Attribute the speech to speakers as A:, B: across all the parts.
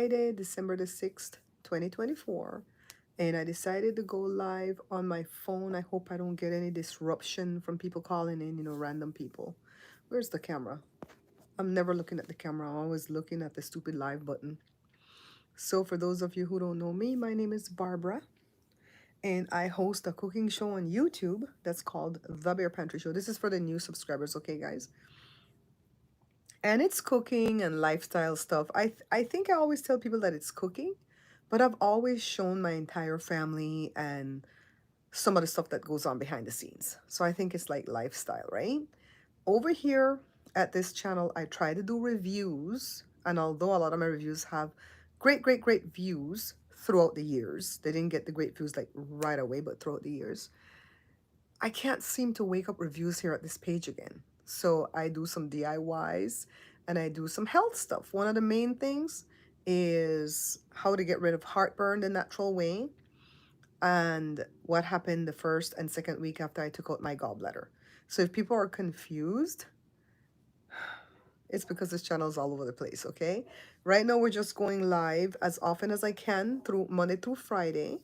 A: Friday, December the 6th, 2024. And I decided to go live on my phone. I hope I don't get any disruption from people calling in, random people. Where's the camera? I'm never looking at the camera. I'm always looking at the stupid live button. So for those of you who don't know me, my name is Barbara. And I host a cooking show on YouTube that's called The Bear Pantry Show. This is for the new subscribers, okay, guys? And it's cooking and lifestyle stuff. I think I always tell people that it's cooking, but I've always shown my entire family and some of the stuff that goes on behind the scenes. So I think it's like lifestyle, right? Over here at this channel, I try to do reviews, and although a lot of my reviews have great views throughout the years, they didn't get the great views like right away, but throughout the years, I can't seem to wake up reviews here at this page again. So I do some DIYs and I do some health stuff. One of the main things is how to get rid of heartburn the natural way and what happened the first and second week after I took out my gallbladder. So if people are confused, it's because this channel is all over the place, okay? Right now we're just going live as often as I can through Monday through Friday,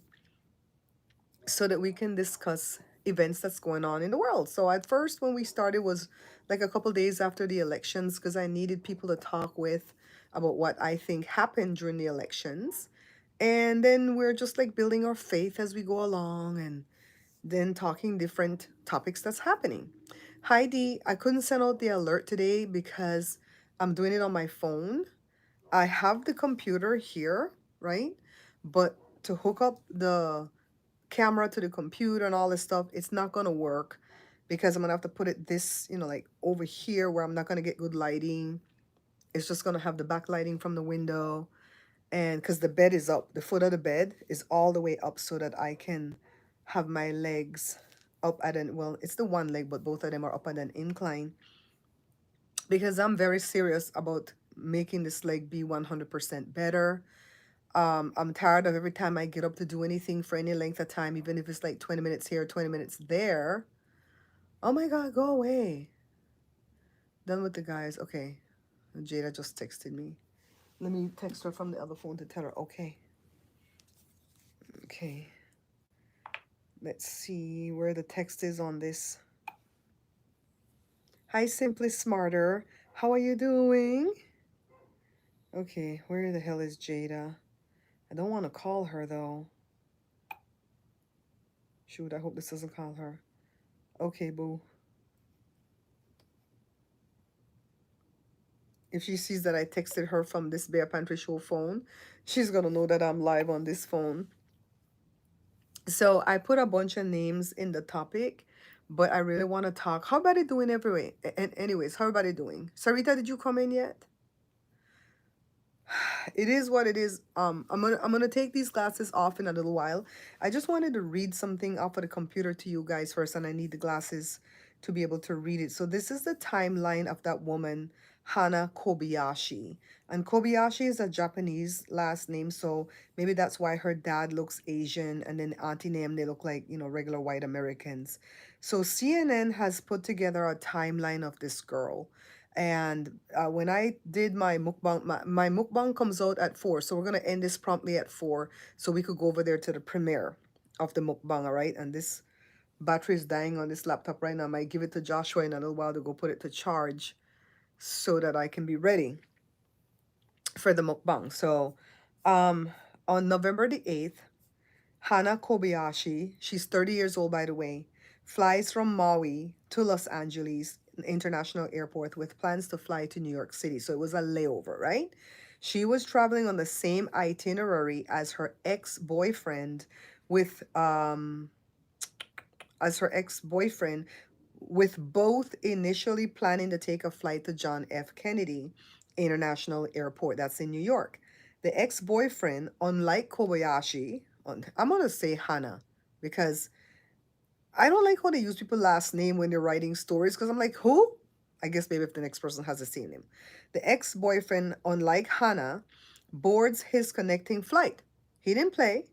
A: so that we can discuss events that's going on in the world. So at first when we started was like a couple days after the elections, because I needed people to talk with about what I think happened during the elections. And then we're just like building our faith as we go along and then talking different topics that's happening. Heidi, I couldn't send out the alert today because I'm doing it on my phone. I have the computer here, right? But to hook up the camera to the computer and all this stuff, it's not gonna work because I'm gonna have to put it this, like over here where I'm not gonna get good lighting. It's just gonna have the backlighting from the window, and because the bed is up, the foot of the bed is all the way up so that I can have my legs up at an, well, it's the one leg, but both of them are up at an incline, because I'm very serious about making this leg be 100% better. I'm tired of every time I get up to do anything for any length of time, even if it's like 20 minutes here, 20 minutes there. Oh my God, go away. Done with the guys. Okay. Jada just texted me. Let me text her from the other phone to tell her, okay. Okay. Let's see where the text is on this. Hi, Simply Smarter. How are you doing? Okay, where the hell is Jada? I don't want to call her though. Shoot, I hope this doesn't call her. Okay, boo. If she sees that I texted her from this Bear Pantry Show phone, she's gonna know that I'm live on this phone. So I put a bunch of names in the topic, but I really want to talk. How everybody doing everywhere? And anyways, how everybody doing? Sarita, did you come in yet? It is what it is. I'm gonna take these glasses off in a little while. I just wanted to read something off of the computer to you guys first, and I need the glasses to be able to read it. So this is the timeline of that woman, Hana Kobayashi. And Kobayashi is a Japanese last name, so maybe that's why her dad looks Asian, and then auntie name, they look like, regular white Americans. So CNN has put together a timeline of this girl. And when I did my mukbang, my mukbang comes out at 4. So we're going to end this promptly at 4 so we could go over there to the premiere of the mukbang, all right? And this battery is dying on this laptop right now. I might give it to Joshua in a little while to go put it to charge so that I can be ready for the mukbang. So on November the 8th, Hana Kobayashi, she's 30 years old, by the way, flies from Maui to Los Angeles International Airport with plans to fly to New York City. So it was a layover, right? She was traveling on the same itinerary as her ex-boyfriend with both initially planning to take a flight to John F. Kennedy International Airport. That's in New York. The ex-boyfriend, unlike Kobayashi, I'm going to say Hana, because I don't like how they use people's last name when they're writing stories, because I'm like, who? I guess maybe if the next person has the same name. The ex-boyfriend, unlike Hana, boards his connecting flight. He didn't play.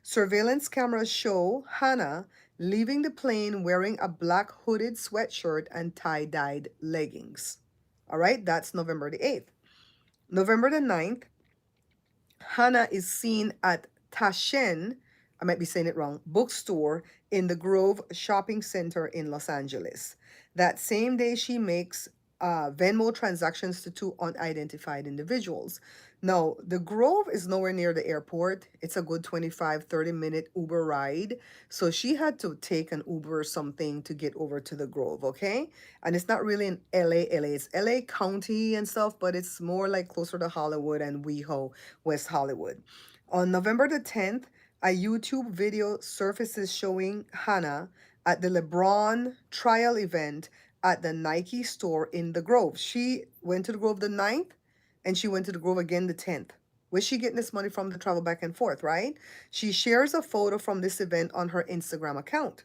A: Surveillance cameras show Hana leaving the plane wearing a black hooded sweatshirt and tie-dyed leggings. All right, that's November the 8th. November the 9th, Hannah is seen at Tashen, I might be saying it wrong, bookstore in the Grove Shopping Center in Los Angeles. That same day, she makes Venmo transactions to two unidentified individuals. Now, the Grove is nowhere near the airport. It's a good 25-30 minute Uber ride. So she had to take an Uber or something to get over to the Grove, okay? And it's not really in LA. It's LA County and stuff, but it's more like closer to Hollywood and WeHo, West Hollywood. On November the 10th, a YouTube video surfaces showing Hannah at the LeBron trial event at the Nike store in the Grove. She went to the Grove the 9th and she went to the Grove again the 10th. Where's she getting this money from to travel back and forth, right? She shares a photo from this event on her Instagram account.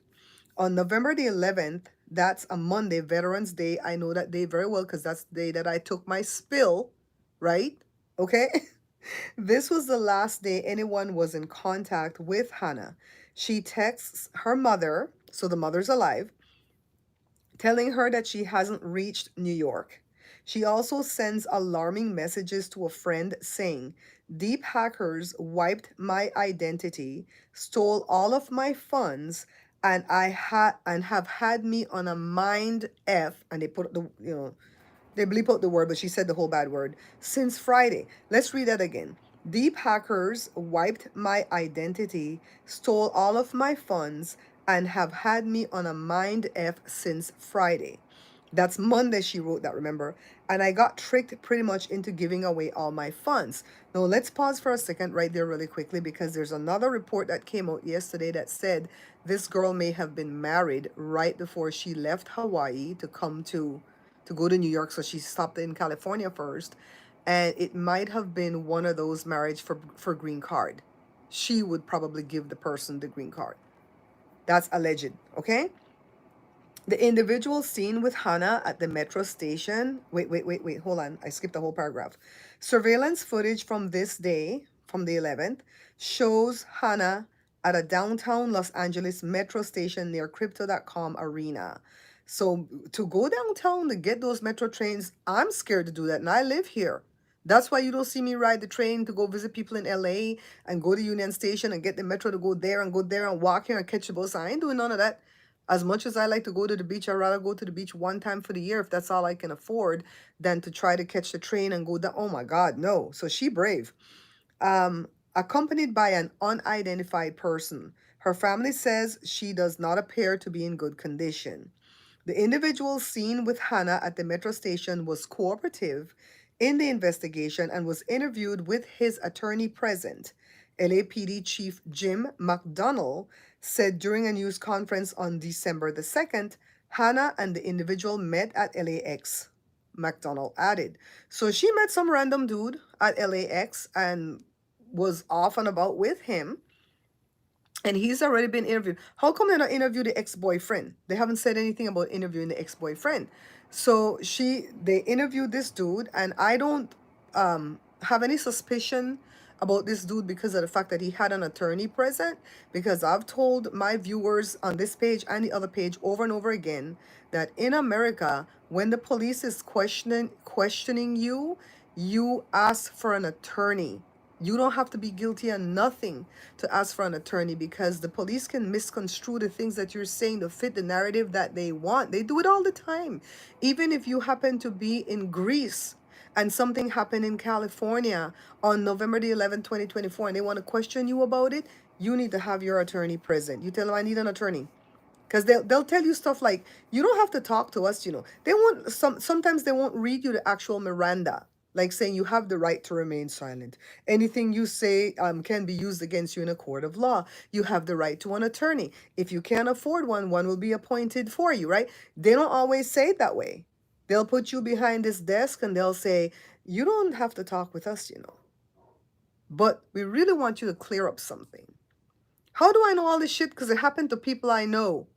A: On November the 11th, that's a Monday, Veterans Day. I know that day very well because that's the day that I took my spill, right? Okay. This was the last day anyone was in contact with Hannah. She texts her mother, so the mother's alive, telling her that she hasn't reached New York. She also sends alarming messages to a friend saying, "Deep hackers wiped my identity, stole all of my funds, and have had me on a mind F," and they put they bleep out the word, but she said the whole bad word, "since Friday." Let's read that again. "Deep hackers wiped my identity, stole all of my funds, and have had me on a mind F since Friday." That's Monday she wrote that, remember? "And I got tricked pretty much into giving away all my funds." Now, let's pause for a second right there really quickly because there's another report that came out yesterday that said this girl may have been married right before she left Hawaii to come to go to New York. So she stopped in California first. And it might have been one of those marriage for green card. She would probably give the person the green card. That's alleged, okay? The individual seen with Hannah at the metro station. Wait, hold on. I skipped the whole paragraph. Surveillance footage from this day, from the 11th, shows Hannah at a downtown Los Angeles metro station near Crypto.com arena. So to go downtown to get those metro trains, I'm scared to do that. And I live here. That's why you don't see me ride the train to go visit people in LA and go to Union Station and get the metro to go there and walk here and catch the bus. I ain't doing none of that. As much as I like to go to the beach, I'd rather go to the beach one time for the year if that's all I can afford than to try to catch the train and go down. Oh my God, no. So she brave. Accompanied by an unidentified person. Her family says she does not appear to be in good condition. The individual seen with Hannah at the metro station was cooperative in the investigation and was interviewed with his attorney present. LAPD Chief Jim McDonnell said during a news conference on December the 2nd, Hannah and the individual met at LAX. McDonnell added. So she met some random dude at LAX and was off and about with him. And he's already been interviewed. How come they not interview the ex-boyfriend? They haven't said anything about interviewing the ex-boyfriend. So they interviewed this dude, and I don't have any suspicion about this dude because of the fact that he had an attorney present. Because I've told my viewers on this page and the other page over and over again that in America, when the police is questioning you, you ask for an attorney. You don't have to be guilty of nothing to ask for an attorney because the police can misconstrue the things that you're saying to fit the narrative that they want. They do it all the time. Even if you happen to be in Greece and something happened in California on November the 11th, 2024, and they want to question you about it, you need to have your attorney present. You tell them, "I need an attorney." Because they'll tell you stuff like, "You don't have to talk to us," They won't sometimes they won't read you the actual Miranda, like saying you have the right to remain silent. Anything you say can be used against you in a court of law. You have the right to an attorney. If you can't afford one, one will be appointed for you, right? They don't always say it that way. They'll put you behind this desk and they'll say, "You don't have to talk with us. But we really want you to clear up something." How do I know all this shit? Because it happened to people I know.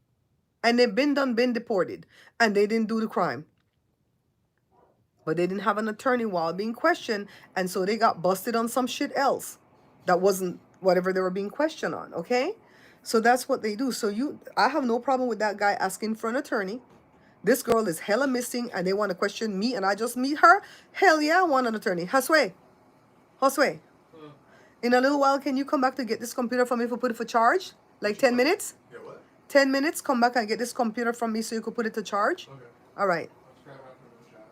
A: And they've been deported. And they didn't do the crime. But they didn't have an attorney while being questioned. And so they got busted on some shit else. That wasn't whatever they were being questioned on. Okay? So that's what they do. So I have no problem with that guy asking for an attorney. This girl is hella missing and they want to question me and I just meet her. Hell yeah, I want an attorney. Josue. In a little while, can you come back to get this computer for me for put it for charge? Like 10 minutes?
B: Yeah, what?
A: 10 minutes, come back and get this computer from me so you could put it to charge?
B: Okay.
A: All right.
B: Let's grab after the shower.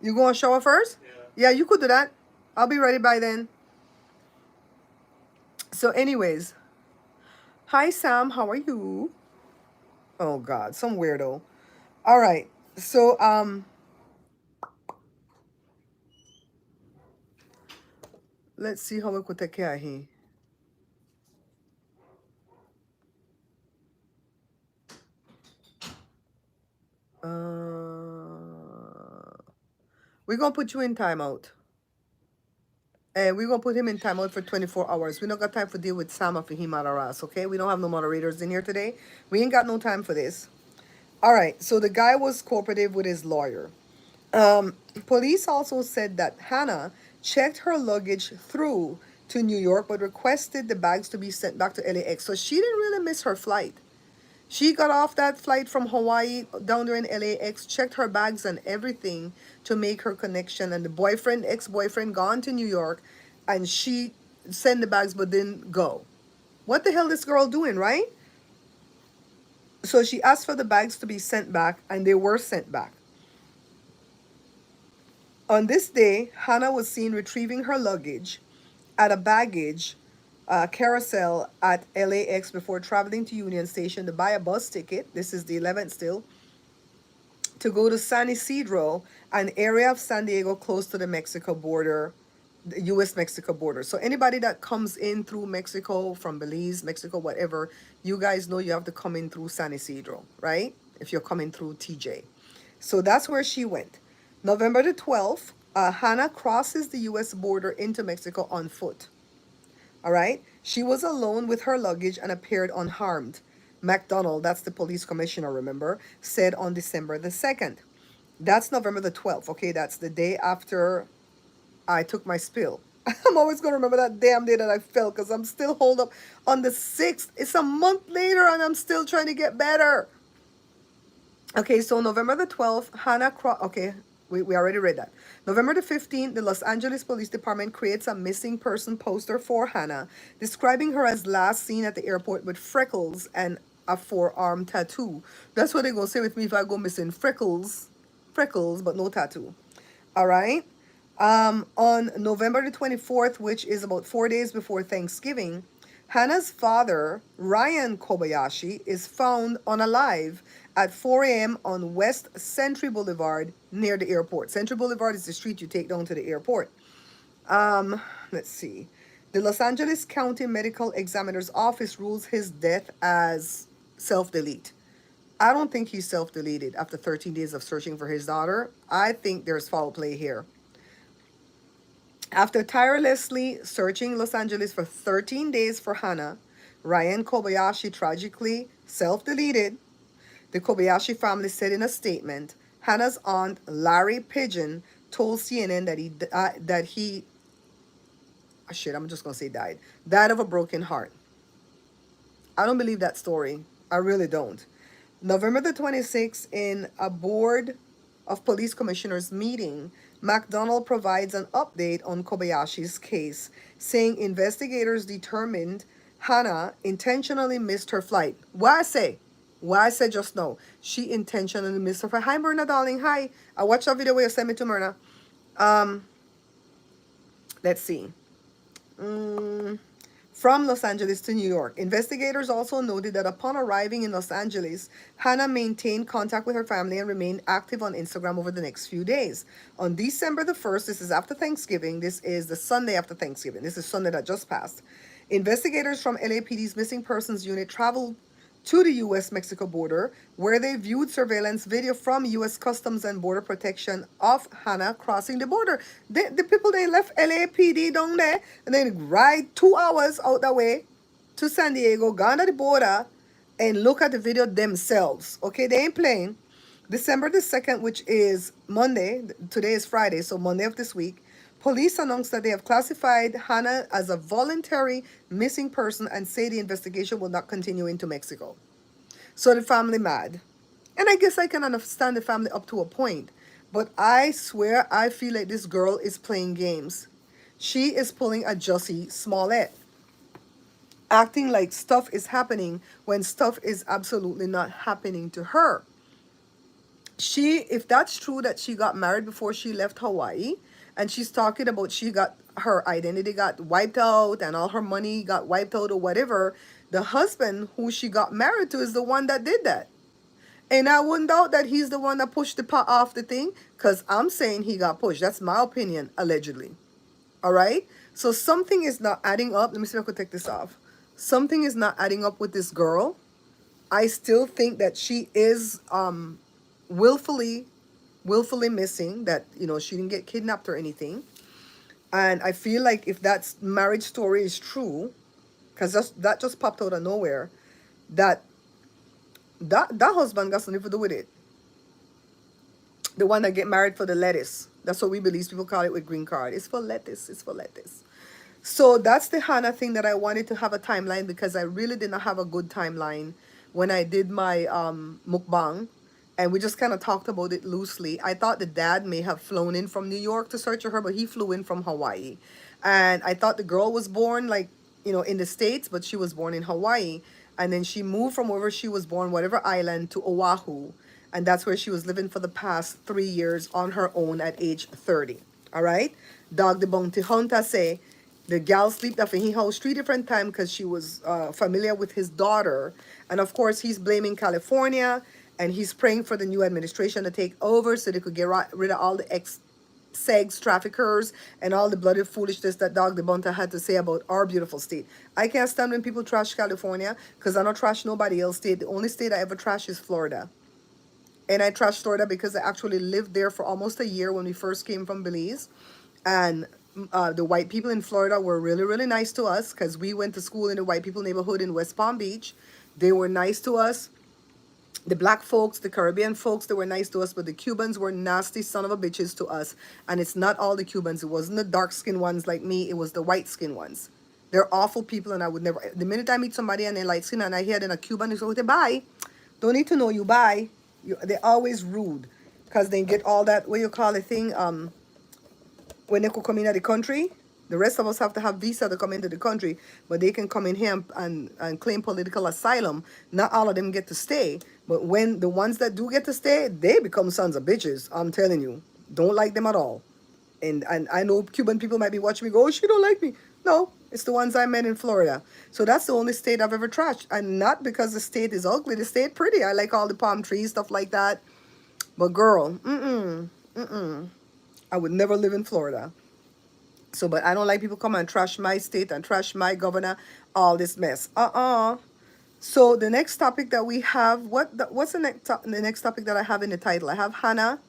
A: You going to shower first?
B: Yeah.
A: Yeah, you could do that. I'll be ready by then. So anyways, hi Sam, how are you? Oh God, some weirdo. All right. So let's see how we could take care of him. We're gonna put you in timeout. And we're gonna put him in timeout for 24 hours. We don't got time for deal with Sam for him out of us, okay? We don't have no moderators in here today. We ain't got no time for this. All right, so the guy was cooperative with his lawyer. Police also said that Hannah checked her luggage through to New York but requested the bags to be sent back to LAX. So she didn't really miss her flight. She got off that flight from Hawaii down there in LAX, checked her bags and everything to make her connection. And the boyfriend, ex-boyfriend, gone to New York, and she sent the bags but didn't go. What the hell this girl doing, right? So she asked for the bags to be sent back, and they were sent back. On this day, Hannah was seen retrieving her luggage at a baggage carousel at LAX before traveling to Union Station to buy a bus ticket. This is the 11th still, to go to San Isidro, an area of San Diego close to the Mexico border, the U.S.-Mexico border. So anybody that comes in through Mexico, from Belize, Mexico, whatever, you guys know you have to come in through San Isidro, right? If you're coming through TJ. So that's where she went. November the 12th, Hannah crosses the U.S. border into Mexico on foot. All right? She was alone with her luggage and appeared unharmed. McDonald, that's the police commissioner, remember, said on December the 2nd. That's November the 12th, okay? That's the day after I took my spill. I'm always going to remember that damn day that I fell because I'm still holed up on the 6th. It's a month later and I'm still trying to get better. Okay, so November the 12th, okay, we already read that. November the 15th, the Los Angeles Police Department creates a missing person poster for Hannah, describing her as last seen at the airport with freckles and a forearm tattoo. That's what they're going to say with me if I go missing. Freckles, but no tattoo. All right? On November the 24th, which is about 4 days before Thanksgiving, Hannah's father, Ryan Kobayashi, is found unalive at 4 a.m. on West Century Boulevard near the airport. Century Boulevard is the street you take down to the airport. Let's see. The Los Angeles County Medical Examiner's Office rules his death as self-delete. I don't think he self-deleted after 13 days of searching for his daughter. I think there's foul play here. After tirelessly searching Los Angeles for 13 days for Hannah, Ryan Kobayashi tragically self-deleted. The Kobayashi family said in a statement, Hannah's aunt, Larry Pigeon, told CNN that he I'm just going to say died of a broken heart. I don't believe that story. I really don't. November the 26th, in a board of police commissioners meeting, McDonald provides an update on Kobayashi's case, saying investigators determined Hannah intentionally missed her flight. Why I say? Why I said just now? She intentionally missed her flight. Hi, Myrna, darling. Hi. I watched that video where you sent me to Myrna. Let's see. From Los Angeles to New York. Investigators also noted that upon arriving in Los Angeles, Hannah maintained contact with her family and remained active on Instagram over the next few days. On December the 1st, this is after Thanksgiving, this is the Sunday after Thanksgiving, this is Sunday that just passed, investigators from LAPD's Missing Persons Unit traveled to the U.S.-Mexico border, where they viewed surveillance video from U.S. Customs and Border Protection of Hannah crossing the border. The people, they left LAPD down there, and then ride 2 hours out that way to San Diego, gone to the border, and look at the video themselves. Okay, they ain't playing. December the 2nd, which is Monday, today is Friday, so Monday of this week, police announced that they have classified Hannah as a voluntary missing person and say the investigation will not continue into Mexico. So the family mad. And I guess I can understand the family up to a point. But I swear I feel like this girl is playing games. She is pulling a Jussie Smollett, acting like stuff is happening when stuff is absolutely not happening to her. She, if that's true that she got married before she left Hawaii, and she's talking about she got her identity got wiped out and all her money got wiped out or whatever, the husband who she got married to is the one that did that. And I wouldn't doubt that he's the one that pushed the pot off the thing, because I'm saying he got pushed. That's my opinion, allegedly. All right? So something is not adding up. Let me see if I could take this off. Something is not adding up with this girl. I still think that she is willfully willfully missing, that she didn't get kidnapped or anything. And I feel like if that marriage story is true, because that just popped out of nowhere, that that husband got something to do with it. The one that get married for the lettuce. That's what we Belize people call it with green card. It's for lettuce. It's for lettuce. So that's the Hannah thing that I wanted to have a timeline, because I really did not have a good timeline when I did my mukbang. And we just kind of talked about it loosely. I thought the dad may have flown in from New York to search for her, but he flew in from Hawaii. And I thought the girl was born like, in the States, but she was born in Hawaii. And then she moved from wherever she was born, whatever island, to Oahu. And that's where she was living for the past 3 years on her own at age 30. All right? Dog the bounty hunter say the gal slept off in his house 3 different times because she was familiar with his daughter. And of course, he's blaming California, and he's praying for the new administration to take over so they could get rid of all the sex traffickers and all the bloody foolishness that Dog the Bunter had to say about our beautiful state. I can't stand when people trash California, because I don't trash nobody else state. The only state I ever trash is Florida. And I trashed Florida because I actually lived there for almost a year when we first came from Belize. And the white people in Florida were really, really nice to us, because we went to school in the white people neighborhood in West Palm Beach. They were nice to us. The black folks, the Caribbean folks, they were nice to us, but the Cubans were nasty son of a bitches to us. And it's not all the Cubans. It wasn't the dark-skinned ones like me. It was the white-skinned ones. They're awful people, and I would never... The minute I meet somebody and they're light-skinned and I hear them a Cuban, they say, bye. Don't need to know you, bye. They're always rude, because they get all that, what you call a thing, when they could come into the country. The rest of us have to have visa to come into the country, but they can come in here and claim political asylum. Not all of them get to stay, but when the ones that do get to stay, they become sons of bitches. I'm telling you, don't like them at all. And I know Cuban people might be watching me go, oh, she don't like me. No, it's the ones I met in Florida. So that's the only state I've ever trashed. And not because the state is ugly. The state pretty. I like all the palm trees, stuff like that. But girl, I would never live in Florida. So, but I don't like people come and trash my state and trash my governor, all this mess. So the next topic that we have, what's the next topic that I have in the title? I have Hannah.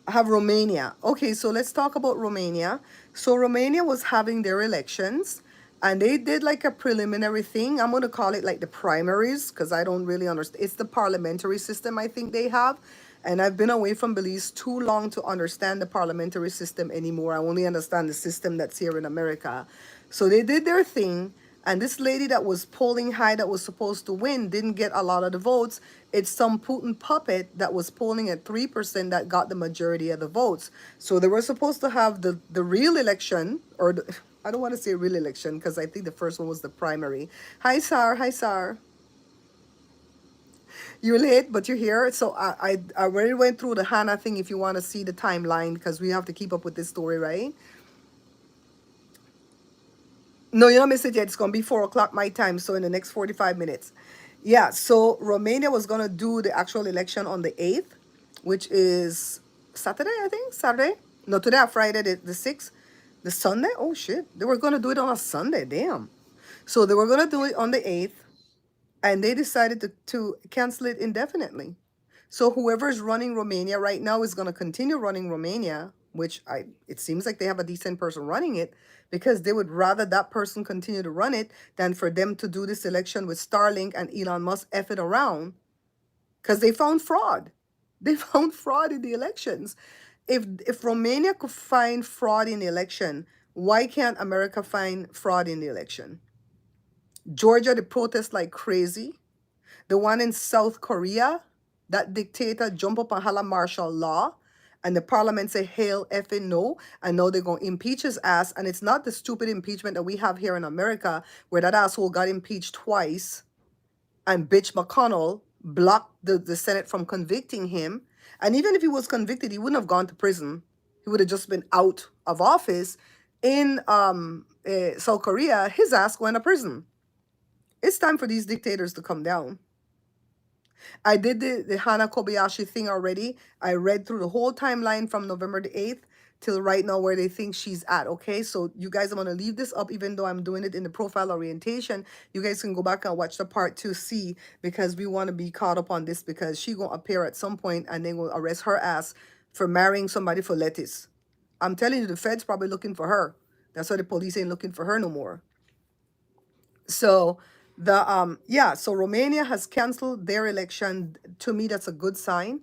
A: I have Romania. Okay, so let's talk about Romania. So Romania was having their elections, and they did like a preliminary thing. I'm going to call it like the primaries, because I don't really understand. It's the parliamentary system I think they have. And I've been away from Belize too long to understand the parliamentary system anymore. I only understand the system that's here in America. So they did their thing. And this lady that was polling high, that was supposed to win, didn't get a lot of the votes. It's some Putin puppet that was polling at 3% that got the majority of the votes. So they were supposed to have the real election, or I don't want to say real election, because I think the first one was the primary. Hi, Sar. Hi, Sar. You're late, but you're here. So I already went through the Hannah thing if you want to see the timeline, because we have to keep up with this story, right? No, you don't miss it yet. It's going to be 4 o'clock my time, so in the next 45 minutes. Yeah, so Romania was going to do the actual election on the 8th, which is Saturday, I think? Saturday? No, today, Friday, the 6th. The Sunday? Oh, shit. They were going to do it on a Sunday. Damn. So they were going to do it on the 8th, and they decided to cancel it indefinitely. So whoever's running Romania right now is going to continue running Romania, which it seems like they have a decent person running it, because they would rather that person continue to run it than for them to do this election with Starlink and Elon Musk F it around, because they found fraud. They found fraud in the elections. If Romania could find fraud in the election, why can't America find fraud in the election? Georgia, the protest like crazy. The one in South Korea, that dictator jump up and holla martial law, And the parliament say, hell effing no. And now they're going to impeach his ass. And it's not the stupid impeachment that we have here in America, where that asshole got impeached twice and bitch McConnell blocked the Senate from convicting him. And even if he was convicted, he wouldn't have gone to prison. He would have just been out of office. In South Korea, his ass went to prison. It's time for these dictators to come down. I did the Hana Kobayashi thing already. I read through the whole timeline from November the 8th till right now where they think she's at, okay? So you guys, I'm going to leave this up even though I'm doing it in the profile orientation. You guys can go back and watch the part 2C because we want to be caught up on this because she going to appear at some point and they will arrest her ass for marrying somebody for lettuce. I'm telling you, the Fed's probably looking for her. That's why the police ain't looking for her no more. So so Romania has canceled their election. To me, that's a good sign.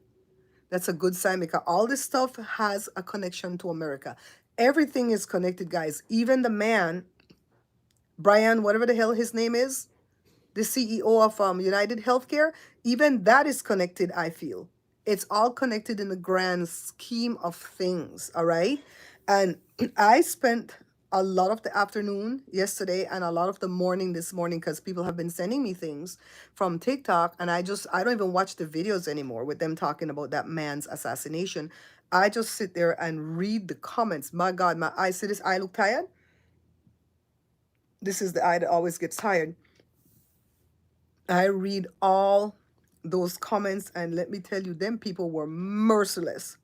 A: That's a good sign because all this stuff has a connection to America. Everything is connected, guys. Even the man, Brian, whatever the hell his name is, the CEO of United Healthcare, even that is connected, I feel. It's all connected in the grand scheme of things, all right? And I spent a lot of the afternoon yesterday and a lot of the morning this morning because people have been sending me things from TikTok and I don't even watch the videos anymore with them talking about that man's assassination. I just sit there and read the comments. My God, my eye, see this eye look tired? This is the eye that always gets tired. I read all those comments and let me tell you, them people were merciless.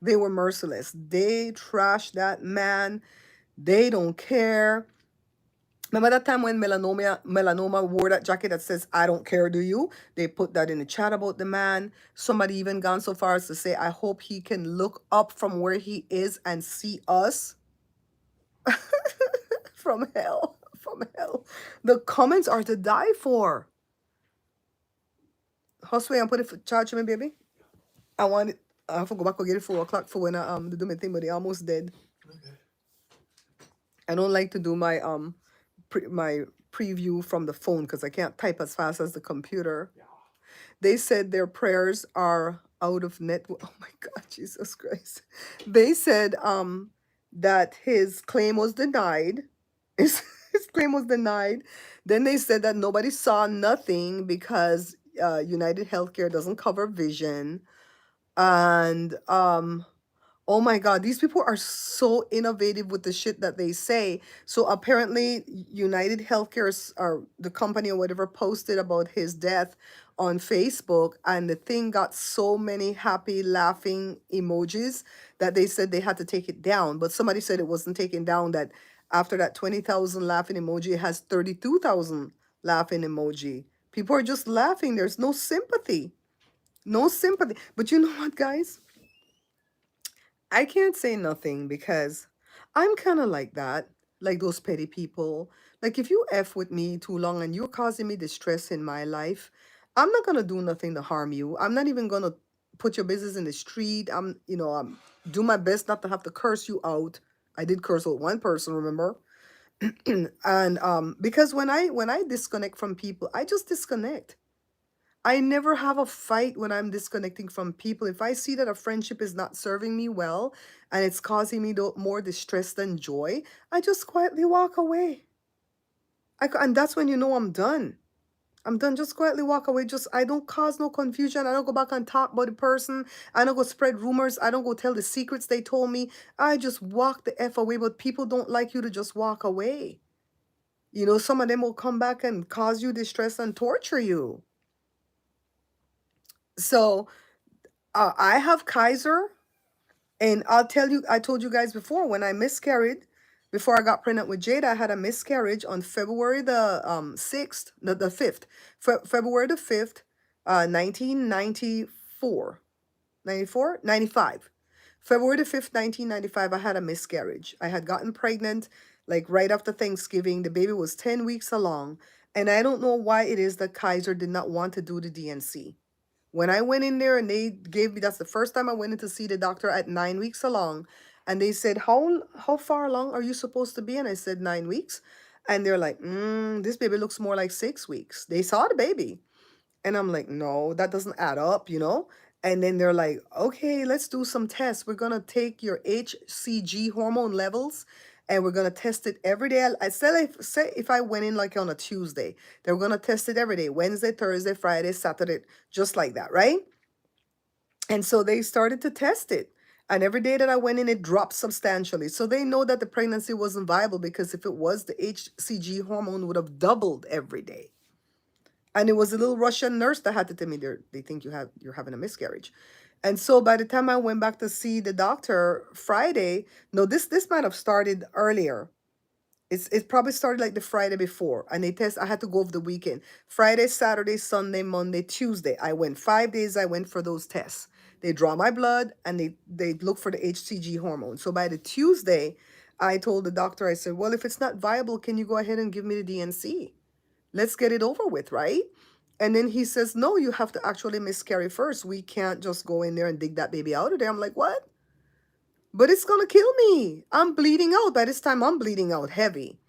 A: They were merciless. They trashed that man. They don't care. Remember that time when Melanoma wore that jacket that says, I don't care, do you? They put that in the chat about the man. Somebody even gone so far as to say, I hope he can look up from where he is and see us from hell. From hell. The comments are to die for. Josue, I'm putting for charge me, baby. I want it. I have to go back and get it 4 o'clock for when I do my thing, but they almost dead. Okay. I don't like to do my my preview from the phone because I can't type as fast as the computer. Yeah. They said their prayers are out of network. Oh my God, Jesus Christ! They said that his claim was denied. His claim was denied. Then they said that nobody saw nothing because United Healthcare doesn't cover vision. And oh my God, these people are so innovative with the shit that they say. So apparently United Healthcare or the company or whatever posted about his death on Facebook and the thing got so many happy laughing emojis that they said they had to take it down. But somebody said it wasn't taken down, that after that 20,000 laughing emoji, it has 32,000 laughing emoji. People are just laughing. There's no sympathy. No sympathy. But you know what, guys? I can't say nothing because I'm kind of like that, like those petty people. Like if you F with me too long and you're causing me distress in my life, I'm not gonna do nothing to harm you. I'm not even gonna put your business in the street. I'm do my best not to have to curse you out. I did curse out one person, remember? And because when I disconnect from people, I just disconnect. I never have a fight when I'm disconnecting from people. If I see that a friendship is not serving me well and it's causing me more distress than joy, I just quietly walk away. And that's when you know I'm done. I'm done. Just quietly walk away. Just I don't cause no confusion. I don't go back and talk about the person. I don't go spread rumors. I don't go tell the secrets they told me. I just walk the F away. But people don't like you to just walk away. You know, some of them will come back and cause you distress and torture you. So I have Kaiser, and I'll tell you, I told you guys before, when I miscarried, before I got pregnant with Jada, I had a miscarriage on February the 6th, the 5th, February the 5th, 1994, 94, 95. February the 5th, 1995, I had a miscarriage. I had gotten pregnant like right after Thanksgiving. The baby was 10 weeks along, and I don't know why it is that Kaiser did not want to do the DNC. When I went in there and they gave me, that's the first time I went in to see the doctor at 9 weeks along. And they said, how far along are you supposed to be? And I said 9 weeks. And they're like, this baby looks more like 6 weeks. They saw the baby. And I'm like, no, that doesn't add up, you know? And then they're like, okay, let's do some tests. We're going to take your HCG hormone levels and we're going to test it every day. I said, say if I went in like on a Tuesday, they're going to test it every day, Wednesday, Thursday, Friday, Saturday, just like that, right? And so they started to test it. And every day that I went in, it dropped substantially. So they know that the pregnancy wasn't viable because if it was, the HCG hormone would have doubled every day. And it was a little Russian nurse that had to tell me they think you're having a miscarriage. And so by the time I went back to see the doctor Friday, no, this might have started earlier. It probably started like the Friday before, and they test. I had to go over the weekend. Friday, Saturday, Sunday, Monday, Tuesday. I went 5 days. I went for those tests. They draw my blood and they look for the HCG hormone. So by the Tuesday, I told the doctor, I said, well, if it's not viable, can you go ahead and give me the DNC? Let's get it over with, right? And then he says, no, you have to actually miscarry first. We can't just go in there and dig that baby out of there. I'm like, what? But it's going to kill me. I'm bleeding out. By this time, I'm bleeding out heavy.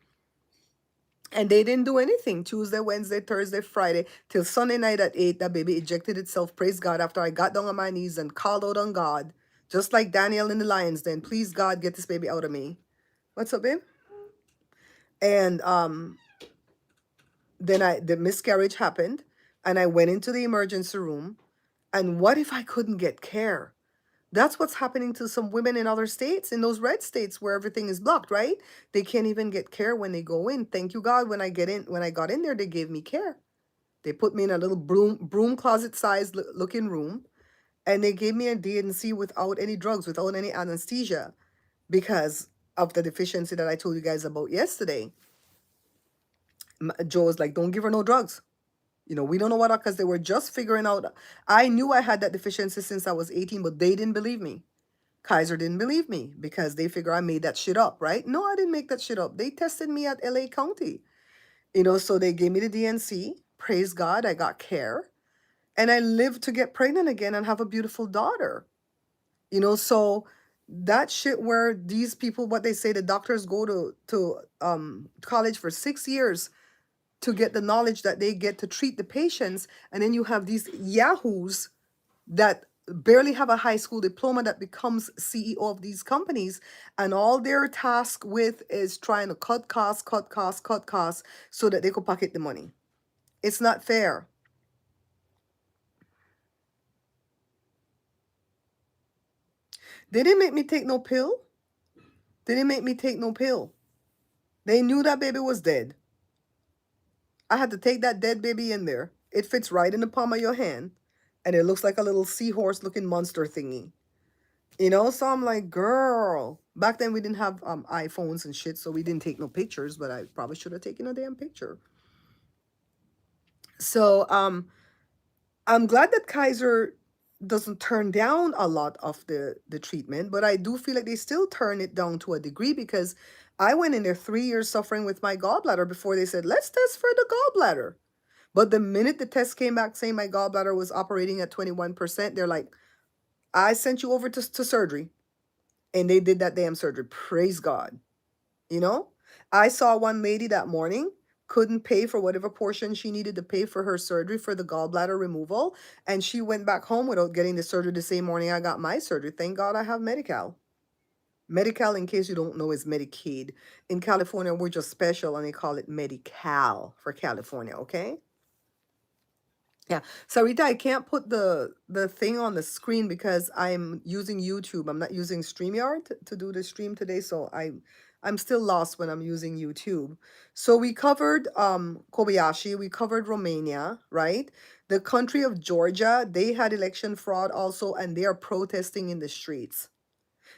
A: And they didn't do anything Tuesday, Wednesday, Thursday, Friday, till Sunday night at 8. That baby ejected itself. Praise God. After I got down on my knees and called out on God, just like Daniel in the lion's den, please, God, get this baby out of me. What's up, babe? And then the miscarriage happened, and I went into the emergency room. And what if I couldn't get care? That's what's happening to some women in other states, in those red states where everything is blocked, right? They can't even get care when they go in. Thank you, God. When I got in there, they gave me care. They put me in a little broom closet size looking room, and they gave me a DNC without any drugs, without any anesthesia, because of the deficiency that I told you guys about yesterday. Joe was like, don't give her no drugs. We don't know what, because they were just figuring out. I knew I had that deficiency since I was 18, but they didn't believe me. Kaiser didn't believe me because they figure I made that shit up, right? No, I didn't make that shit up. They tested me at LA County, so they gave me the DNC. Praise God, I got care. And I lived to get pregnant again and have a beautiful daughter. So that shit where these people, what they say, the doctors go to college for 6 years to get the knowledge that they get to treat the patients. And then you have these yahoos that barely have a high school diploma that becomes CEO of these companies, and all they're tasked with is trying to cut costs, cut costs, cut costs so that they could pocket the money. It's not fair. They didn't make me take no pill. They didn't make me take no pill. They knew that baby was dead. I had to take that dead baby in there. It fits right in the palm of your hand, and it looks like a little seahorse looking monster thingy. So I'm like, girl. Back then we didn't have iPhones and shit, so we didn't take no pictures, but I probably should have taken a damn picture. So I'm glad that Kaiser doesn't turn down a lot of the treatment, but I do feel like they still turn it down to a degree, because I went in there 3 years suffering with my gallbladder before they said, let's test for the gallbladder. But the minute the test came back saying my gallbladder was operating at 21%, they're like, I sent you over to surgery. And they did that damn surgery. Praise God. I saw one lady that morning couldn't pay for whatever portion she needed to pay for her surgery for the gallbladder removal, and she went back home without getting the surgery the same morning I got my surgery. Thank God I have Medi-Cal. Medi-Cal, in case you don't know, is Medicaid. In California, we're just special, and they call it Medi-Cal for California, okay? Yeah. Sarita, I can't put the thing on the screen because I'm using YouTube. I'm not using StreamYard to do the stream today, so I'm still lost when I'm using YouTube. So we covered Kobayashi, we covered Romania, right? The country of Georgia, they had election fraud also, and they are protesting in the streets.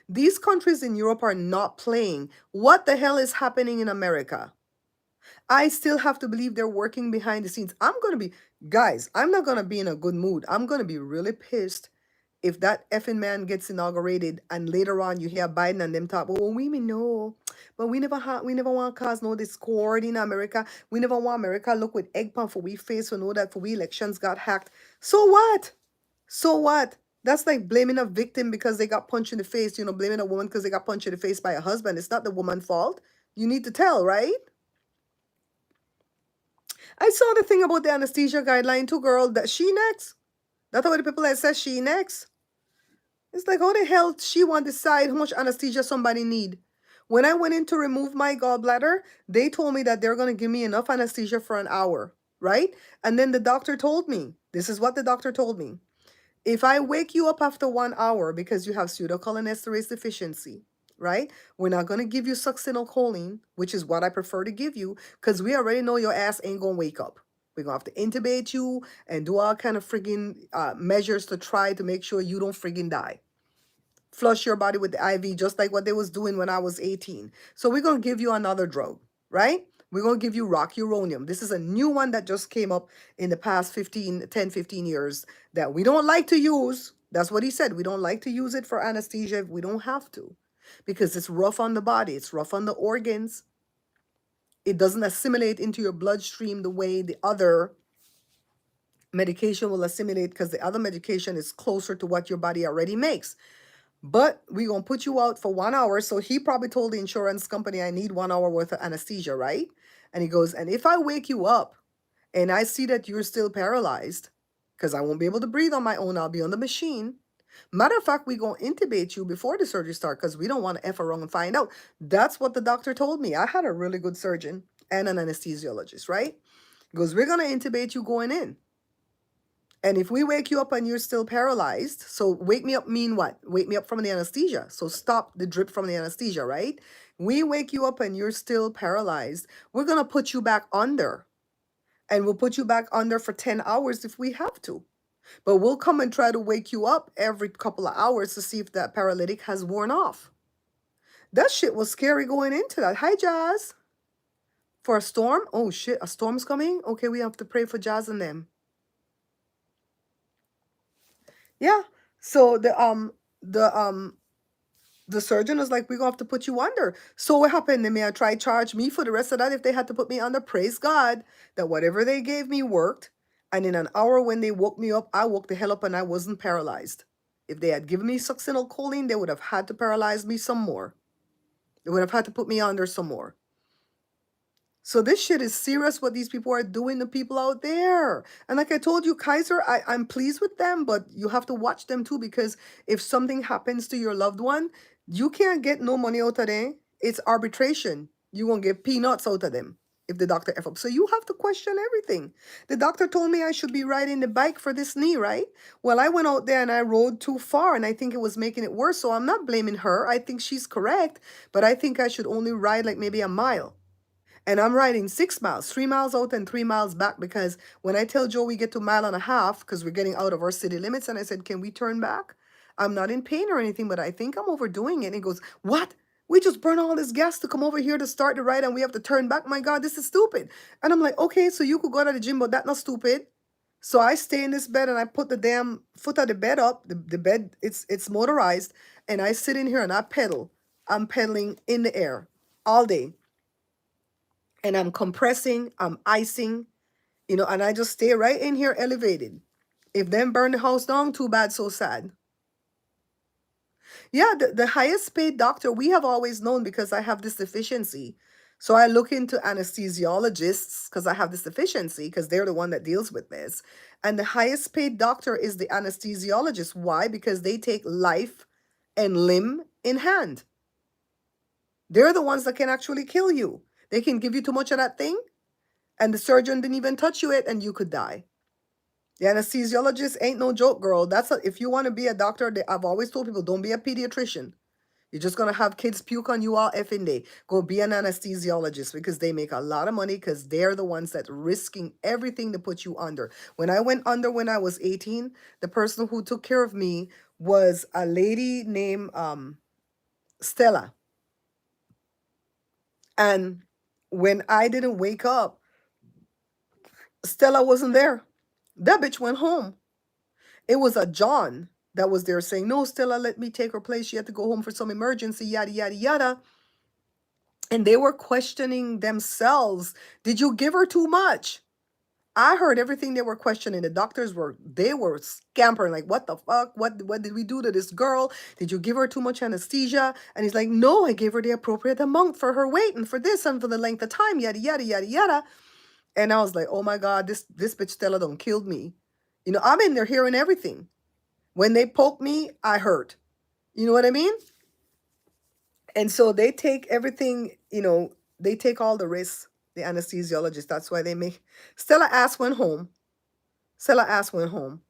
A: These countries in Europe are not playing. What the hell is happening in America? I still have to believe they're working behind the scenes. Guys, I'm not going to be in a good mood. I'm going to be really pissed if that effing man gets inaugurated and later on you hear Biden and them talk, well, we may know, but we never want to cause no discord in America. We never want America look with eggplant for we face or know that for we elections got hacked. So what? So what? That's like blaming a victim because they got punched in the face, blaming a woman because they got punched in the face by a husband. It's not the woman's fault. You need to tell, right? I saw the thing about the anesthesia guideline too, girl. That she next. That's what the people that says she next. It's like, how the hell she want to decide how much anesthesia somebody need? When I went in to remove my gallbladder, they told me that they're going to give me enough anesthesia for an hour, right? And then the doctor told me, this is what the doctor told me. If I wake you up after 1 hour because you have pseudocholinesterase deficiency, right? We're not going to give you succinylcholine, which is what I prefer to give you, because we already know your ass ain't going to wake up. We're going to have to intubate you and do all kind of friggin' measures to try to make sure you don't friggin' die. Flush your body with the IV, just like what they was doing when I was 18. So we're going to give you another drug, right? We're going to give you rocuronium. This is a new one that just came up in the past 15 years that we don't like to use. That's what he said. We don't like to use it for anesthesia if we don't have to, because it's rough on the body. It's rough on the organs. It doesn't assimilate into your bloodstream the way the other medication will assimilate, because the other medication is closer to what your body already makes. But we're going to put you out for 1 hour. So he probably told the insurance company, I need 1 hour worth of anesthesia, right? And he goes, and if I wake you up and I see that you're still paralyzed, because I won't be able to breathe on my own, I'll be on the machine. Matter of fact, we're going to intubate you before the surgery starts, because we don't want to F around and find out. That's what the doctor told me. I had a really good surgeon and an anesthesiologist, right? He goes, we're going to intubate you going in. And if we wake you up and you're still paralyzed, so wake me up mean what? Wake me up from the anesthesia. So stop the drip from the anesthesia, right? We wake you up and you're still paralyzed. We're going to put you back under. And we'll put you back under for 10 hours if we have to. But we'll come and try to wake you up every couple of hours to see if that paralytic has worn off. That shit was scary going into that. Hi, Jazz. For a storm? Oh, shit. A storm's coming? Okay, we have to pray for Jazz and them. Yeah. So the surgeon was like, we're gonna have to put you under. So what happened? They may have tried charge me for the rest of that if they had to put me under. Praise God that whatever they gave me worked. And in an hour when they woke me up, I woke the hell up and I wasn't paralyzed. If they had given me succinylcholine, they would have had to paralyze me some more. They would have had to put me under some more. So this shit is serious what these people are doing to people out there. And like I told you, Kaiser, I'm pleased with them, but you have to watch them too, because if something happens to your loved one, you can't get no money out of them. It's arbitration. You won't get peanuts out of them if the doctor F up. So you have to question everything. The doctor told me I should be riding the bike for this knee, right? Well, I went out there and I rode too far and I think it was making it worse. So I'm not blaming her. I think she's correct, but I think I should only ride like maybe a mile. And I'm riding 6 miles, 3 miles out and 3 miles back, because when I tell Joe we get to 1.5 miles, because we're getting out of our city limits, and I said, can we turn back? I'm not in pain or anything, but I think I'm overdoing it. And he goes, what? We just burn all this gas to come over here to start the ride and we have to turn back? My God, this is stupid. And I'm like, okay, so you could go to the gym, but that's not stupid. So I stay in this bed and I put the damn foot of the bed up. The bed, it's motorized. And I sit in here and I pedal. I'm pedaling in the air all day. And I'm compressing, I'm icing, and I just stay right in here elevated. If them burn the house down, too bad, so sad. Yeah, the highest paid doctor we have always known, because I have this deficiency. So I look into anesthesiologists because I have this deficiency, because they're the one that deals with this. And the highest paid doctor is the anesthesiologist. Why? Because they take life and limb in hand. They're the ones that can actually kill you. They can give you too much of that thing, and the surgeon didn't even touch you it, and you could die. The anesthesiologist ain't no joke, girl. If you want to be a doctor, I've always told people, don't be a pediatrician. You're just going to have kids puke on you all effing day. Go be an anesthesiologist, because they make a lot of money, because they're the ones that risking everything to put you under. When I went under when I was 18, the person who took care of me was a lady named Stella. And when I didn't wake up, Stella wasn't there. That bitch went home. It was a John that was there saying, no, Stella, let me take her place. She had to go home for some emergency, yada, yada, yada. And they were questioning themselves. Did you give her too much? I heard everything they were questioning. The doctors were scampering, like, what the fuck? What did we do to this girl? Did you give her too much anesthesia? And he's like, no, I gave her the appropriate amount for her weight and for this and for the length of time, yada, yada, yada, yada. And I was like, oh my God, this bitch Stella done killed me. I'm in there hearing everything. When they poke me, I hurt. You know what I mean? And so they take everything, they take all the risks, the anesthesiologist. That's why they make. Stella ass went home. Stella ass went home.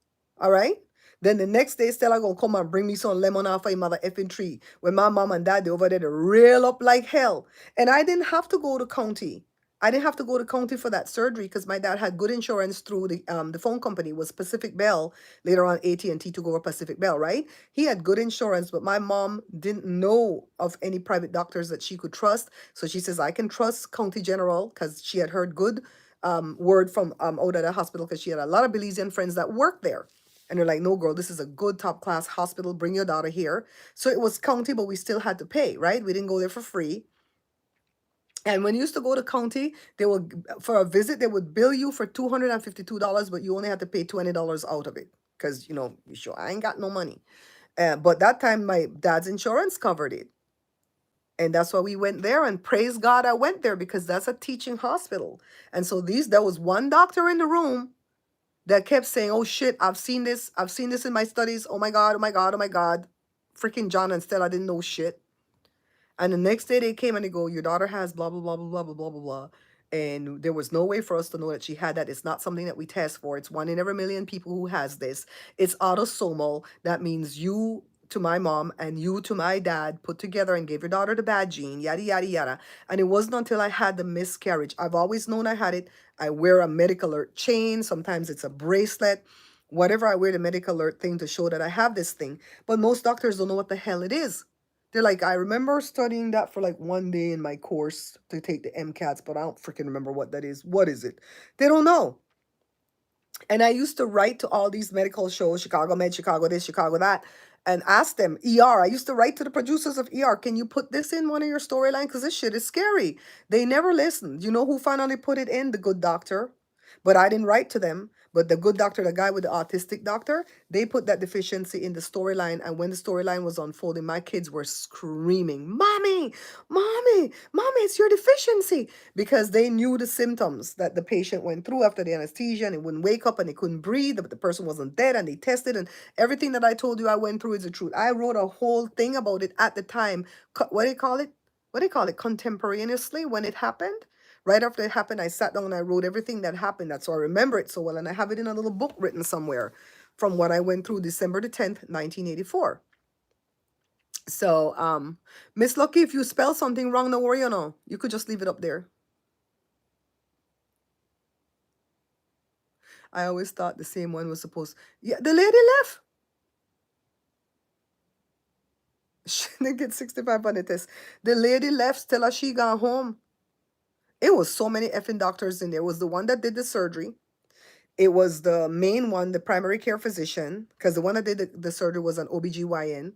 A: All right? Then the next day, Stella gonna come and bring me some lemon off of mother effing tree. When my mom and dad, they over there to rail up like hell. And I didn't have to go to county. I didn't have to go to county for that surgery because my dad had good insurance through the phone company. It was Pacific Bell. Later on, AT&T took over Pacific Bell, right? He had good insurance, but my mom didn't know of any private doctors that she could trust. So she says, I can trust County General because she had heard good word from out of the hospital because she had a lot of Belizean friends that worked there. And they're like, no, girl, this is a good top class hospital. Bring your daughter here. So it was county, but we still had to pay, right? We didn't go there for free. And when you used to go to county, they would, for a visit, they would bill you for $252, but you only had to pay $20 out of it. Because, you sure I ain't got no money. But that time, my dad's insurance covered it. And that's why we went there. And praise God, I went there because that's a teaching hospital. And so there was one doctor in the room that kept saying, oh shit, I've seen this. I've seen this in my studies. Oh my God, oh my God, oh my God. Freaking John and Stella didn't know shit. And the next day they came and they go, your daughter has blah, blah, blah, blah, blah, blah, blah, blah, blah. And there was no way for us to know that she had that. It's not something that we test for. It's one in every million people who has this. It's autosomal. That means you to my mom and you to my dad put together and gave your daughter the bad gene, yada, yada, yada. And it wasn't until I had the miscarriage. I've always known I had it. I wear a medical alert chain. Sometimes it's a bracelet. Whatever, I wear the medical alert thing to show that I have this thing. But most doctors don't know what the hell it is. They're like, I remember studying that for like one day in my course to take the MCATs, but I don't freaking remember what that is. What is it? They don't know. And I used to write to all these medical shows, Chicago Med, Chicago this, Chicago that, and ask them, ER. I used to write to the producers of ER, can you put this in one of your storylines? Because this shit is scary. They never listened. You know who finally put it in? The good doctor. But I didn't write to them. But the good doctor, the guy with the autistic doctor, they put that deficiency in the storyline. And when the storyline was unfolding, my kids were screaming, Mommy, Mommy, Mommy, it's your deficiency. Because they knew the symptoms that the patient went through after the anesthesia and it wouldn't wake up and they couldn't breathe, but the person wasn't dead and they tested and everything that I told you I went through is the truth. I wrote a whole thing about it at the time. What do you call it? What do you call it? Contemporaneously when it happened. Right after it happened, I sat down and I wrote everything that happened. That's so I remember it so well. And I have it in a little book written somewhere from what I went through December the 10th, 1984. So, Miss Lucky, if you spell something wrong, don't worry, you could just leave it up there. I always thought the same one was supposed. Yeah, the lady left. She didn't get 65 on the test. The lady left till she got home. It was so many effing doctors in there. It was the one that did the surgery. It was the main one, the primary care physician, because the one that did the surgery was an OBGYN.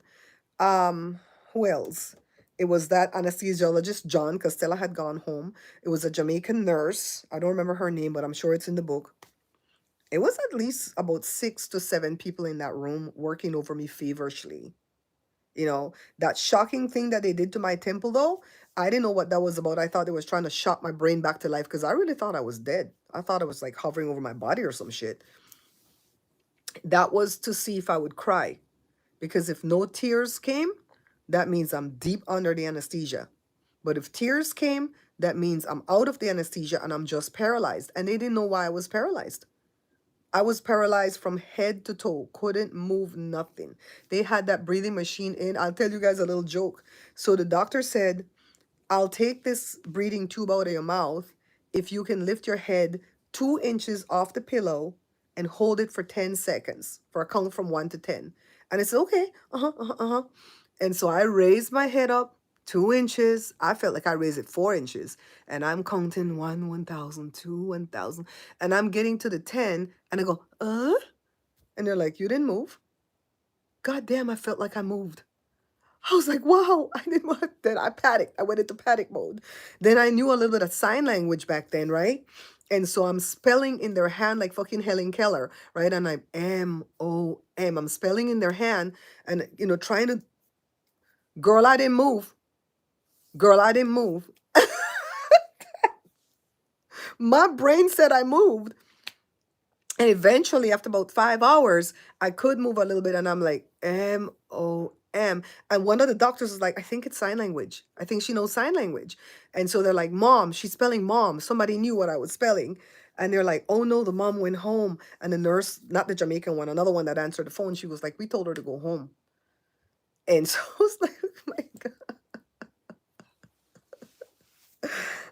A: Who else? It was that anesthesiologist, John, because Stella had gone home. It was a Jamaican nurse. I don't remember her name, but I'm sure it's in the book. It was at least about 6 to 7 people in that room working over me feverishly. That shocking thing that they did to my temple, though, I didn't know what that was about. I thought they was trying to shock my brain back to life because I really thought I was dead. I thought it was like hovering over my body or some shit. That was to see if I would cry. Because if no tears came, that means I'm deep under the anesthesia. But if tears came, that means I'm out of the anesthesia and I'm just paralyzed. And they didn't know why I was paralyzed. I was paralyzed from head to toe, couldn't move nothing. They had that breathing machine in. I'll tell you guys a little joke. So the doctor said, I'll take this breathing tube out of your mouth if you can lift your head 2 inches off the pillow and hold it for 10 seconds for a count from 1 to 10. And I said, okay, And so I raised my head up 2 inches. I felt like I raised it 4 inches. And I'm counting 1, 1,000, 2, 1,000. And I'm getting to the 10 and I go, And they're like, you didn't move. God damn, I felt like I moved. I was like, wow, I didn't want. Then I panicked. I went into panic mode. Then I knew a little bit of sign language back then, right? And so I'm spelling in their hand like fucking Helen Keller, right? And I'm M-O-M. I'm spelling in their hand and, trying to, girl, I didn't move. Girl, I didn't move. My brain said I moved. And eventually, after about 5 hours, I could move a little bit, and I'm like, M-O-M. And one of the doctors was like, I think it's sign language. I think she knows sign language. And so they're like, Mom, she's spelling mom. Somebody knew what I was spelling. And they're like, oh no, the mom went home. And the nurse, not the Jamaican one, another one that answered the phone, she was like, we told her to go home. And so I was like, oh my God.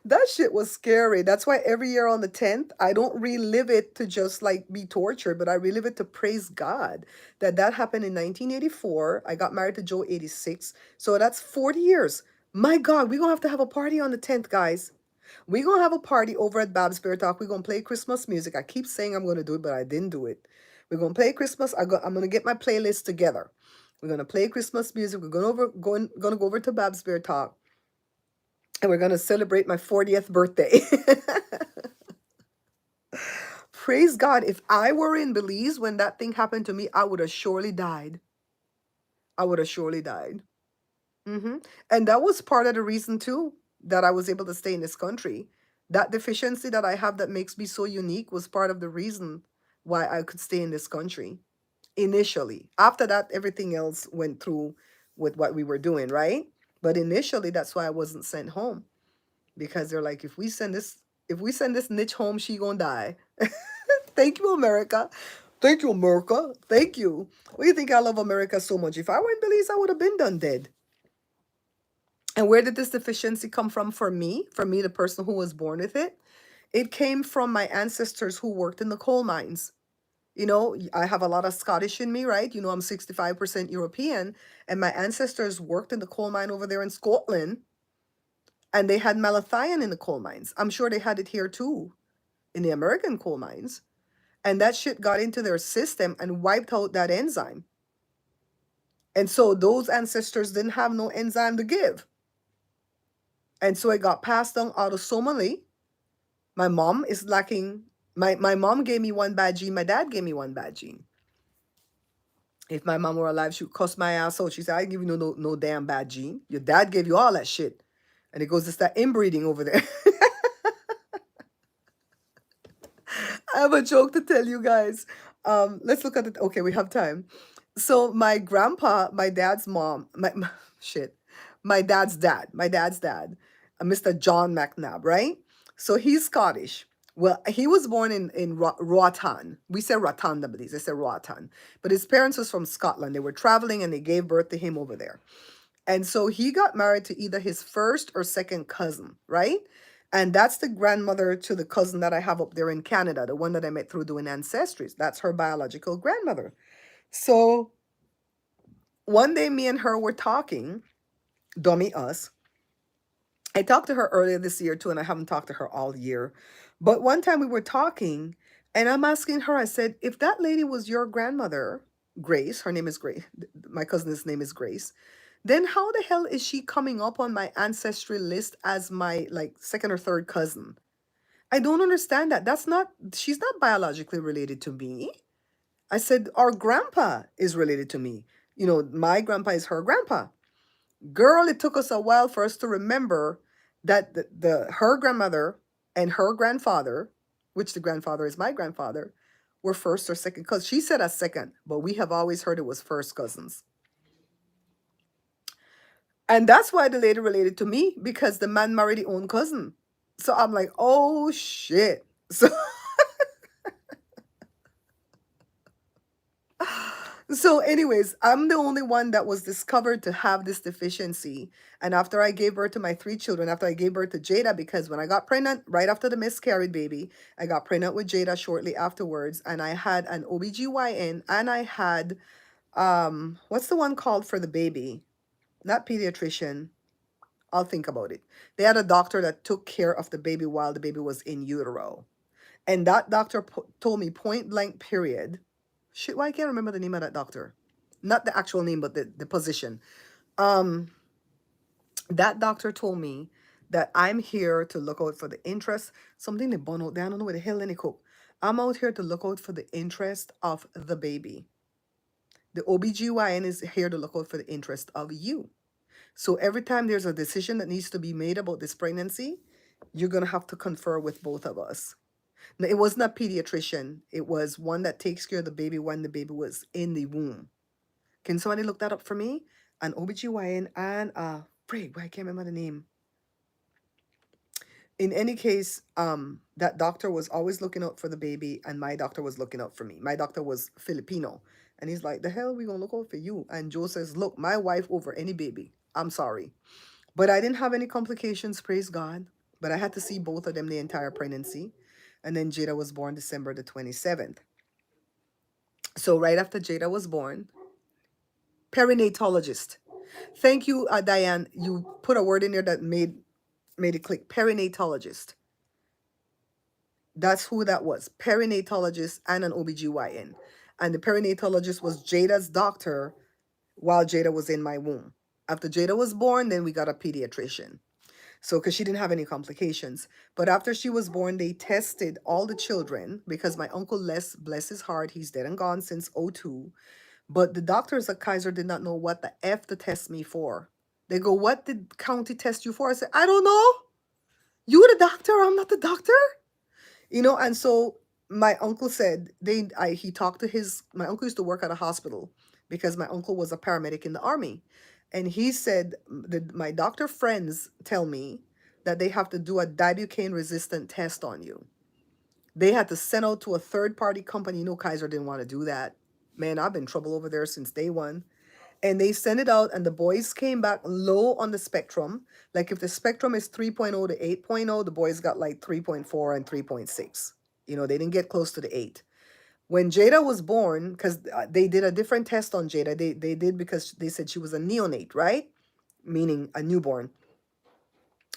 A: That shit was scary. That's why every year on the 10th, I don't relive it to just like be tortured, but I relive it to praise God that that happened in 1984. I got married to Joe 86. So that's 40 years. My God, we're going to have a party on the 10th, guys. We're going to have a party over at Bab's Bear Talk. We're going to play Christmas music. I keep saying I'm going to do it, but I didn't do it. We're going to play Christmas. I'm going to get my playlist together. We're going to play Christmas music. We're going to go over to Bab's Bear Talk, and we're going to celebrate my 40th birthday. Praise God. If I were in Belize when that thing happened to me, I would have surely died. I would have surely died. And that was part of the reason, too, that I was able to stay in this country. That deficiency that I have that makes me so unique was part of the reason why I could stay in this country initially. After that, everything else went through with what we were doing, right? But initially, that's why I wasn't sent home, because they're like, if we send this niche home, she gonna die. Thank you, America. Thank you, America. Thank you. What do you think I love America so much? If I were in Belize, I would have been done dead. And where did this deficiency come from for me? For me, the person who was born with it? It came from my ancestors who worked in the coal mines. You know, I have a lot of Scottish in me, right? You know, I'm 65% European, and my ancestors worked in the coal mine over there in Scotland, and they had malathion in the coal mines. I'm sure they had it here too, in the American coal mines. And that shit got into their system and wiped out that enzyme. And so those ancestors didn't have no enzyme to give. And so it got passed down autosomally. My mom is lacking. My mom gave me one bad gene. My dad gave me one bad gene. If my mom were alive, she would cuss my ass out. She said, I give you no damn bad gene. Your dad gave you all that shit. And it goes, it's that inbreeding over there. I have a joke to tell you guys. Let's look at it. Okay, we have time. So my grandpa, my dad's mom, shit, my dad's dad, Mr. John McNabb, right? So he's Scottish. Well, he was born in Roatan. We say Rotunda, but they say Roatan. But his parents was from Scotland. They were traveling and they gave birth to him over there. And so he got married to either his first or second cousin, right? And that's the grandmother to the cousin that I have up there in Canada, the one that I met through doing ancestries. That's her biological grandmother. So one day, me and her were talking, dummy us. I talked to her earlier this year too, and I haven't talked to her all year. But one time we were talking, and I'm asking her, I said, if that lady was your grandmother, Grace, her name is Grace, my cousin's name is Grace, then how the hell is she coming up on my ancestry list as my like second or third cousin? I don't understand that. She's not biologically related to me. I said, our grandpa is related to me. You know, my grandpa is her grandpa. Girl, it took us a while for us to remember that her grandmother and her grandfather, which the grandfather is my grandfather, were first or second cousins. She said a second, but we have always heard it was first cousins. And that's why the lady related to me, because the man married his own cousin. So I'm like, oh shit. So so anyways, I'm the only one that was discovered to have this deficiency. And after I gave birth to my three children, after I gave birth to Jada, because when I got pregnant, right after the miscarried baby, I got pregnant with Jada shortly afterwards, and I had an OBGYN, and I had what's the one called for the baby? Not pediatrician. I'll think about it. They had a doctor that took care of the baby while the baby was in utero. And that doctor told me point blank period. Shit, why I can't remember the name of that doctor. Not the actual name, but the position. Um, that doctor told me that I'm here to look out for the interest. Something they bun out there. I don't know where the hell any cook. I'm out here to look out for the interest of the baby. The OBGYN is here to look out for the interest of you. So every time there's a decision that needs to be made about this pregnancy, you're going to have to confer with both of us. No, it wasn't a pediatrician. It was one that takes care of the baby when the baby was in the womb. Can somebody look that up for me? An OBGYN and frig, I can't remember the name. In any case, that doctor was always looking out for the baby, and my doctor was looking out for me. My doctor was Filipino, and he's like, "The hell we gonna look out for you?" And Joe says, "Look, my wife over any baby. I'm sorry, but I didn't have any complications. Praise God. But I had to see both of them the entire pregnancy, and then Jada was born December the 27th. So right after Jada was born, perinatologist. Thank you, Diane. You put a word in there that made it click. Perinatologist. That's who that was. Perinatologist and an OBGYN. And the perinatologist was Jada's doctor while Jada was in my womb. After Jada was born, then we got a pediatrician. So, because she didn't have any complications. But after she was born, they tested all the children because my uncle Les, bless his heart, he's dead and gone since '02. But the doctors at Kaiser did not know what the F to test me for. They go, "What did county test you for?" I said, "I don't know. You the doctor, I'm not the doctor." And so my uncle said he talked to my uncle used to work at a hospital because my uncle was a paramedic in the army. And he said that my doctor friends tell me that they have to do a dibucane resistant test on you. They had to send out to a third party company. Kaiser didn't want to do that. Man, I've been in trouble over there since day one. And they sent it out, and the boys came back low on the spectrum. Like if the spectrum is 3.0 to 8.0, the boys got like 3.4 and 3.6. They didn't get close to the 8. When Jada was born, because they did a different test on Jada, they did because they said she was a neonate, right? Meaning a newborn.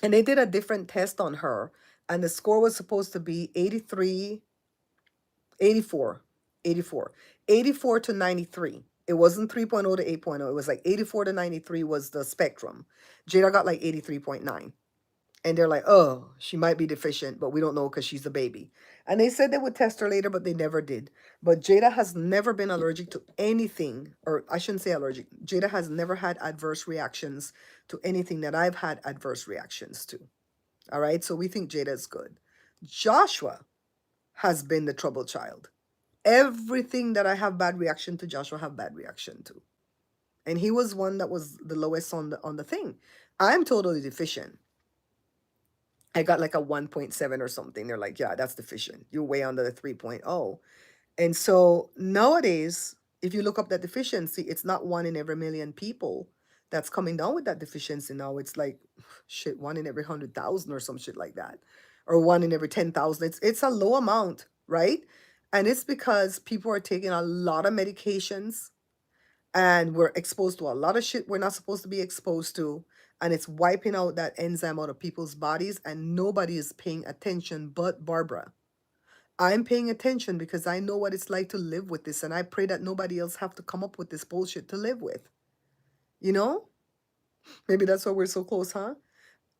A: And they did a different test on her, and the score was supposed to be 83, 84, 84, 84 to 93. It wasn't 3.0 to 8.0. It was like 84 to 93 was the spectrum. Jada got like 83.9. And they're like, "Oh, she might be deficient, but we don't know because she's a baby." And they said they would test her later, but they never did. But Jada has never been allergic to anything, or I shouldn't say allergic. Jada has never had adverse reactions to anything that I've had adverse reactions to. All right, so we think Jada is good. Joshua has been the trouble child. Everything that I have bad reaction to, Joshua have bad reaction to. And he was one that was the lowest on the thing. I'm totally deficient. I got like a 1.7 or something. They're like, "Yeah, that's deficient. You're way under the 3.0." And so nowadays, if you look up that deficiency, it's not one in every million people that's coming down with that deficiency now. It's like, shit, one in every 100,000 or some shit like that, or one in every 10,000. It's a low amount, right? And it's because people are taking a lot of medications, and we're exposed to a lot of shit we're not supposed to be exposed to, and it's wiping out that enzyme out of people's bodies, and nobody is paying attention but Barbara. I'm paying attention because I know what it's like to live with this, and I pray that nobody else have to come up with this bullshit to live with. You know? Maybe that's why we're so close, huh?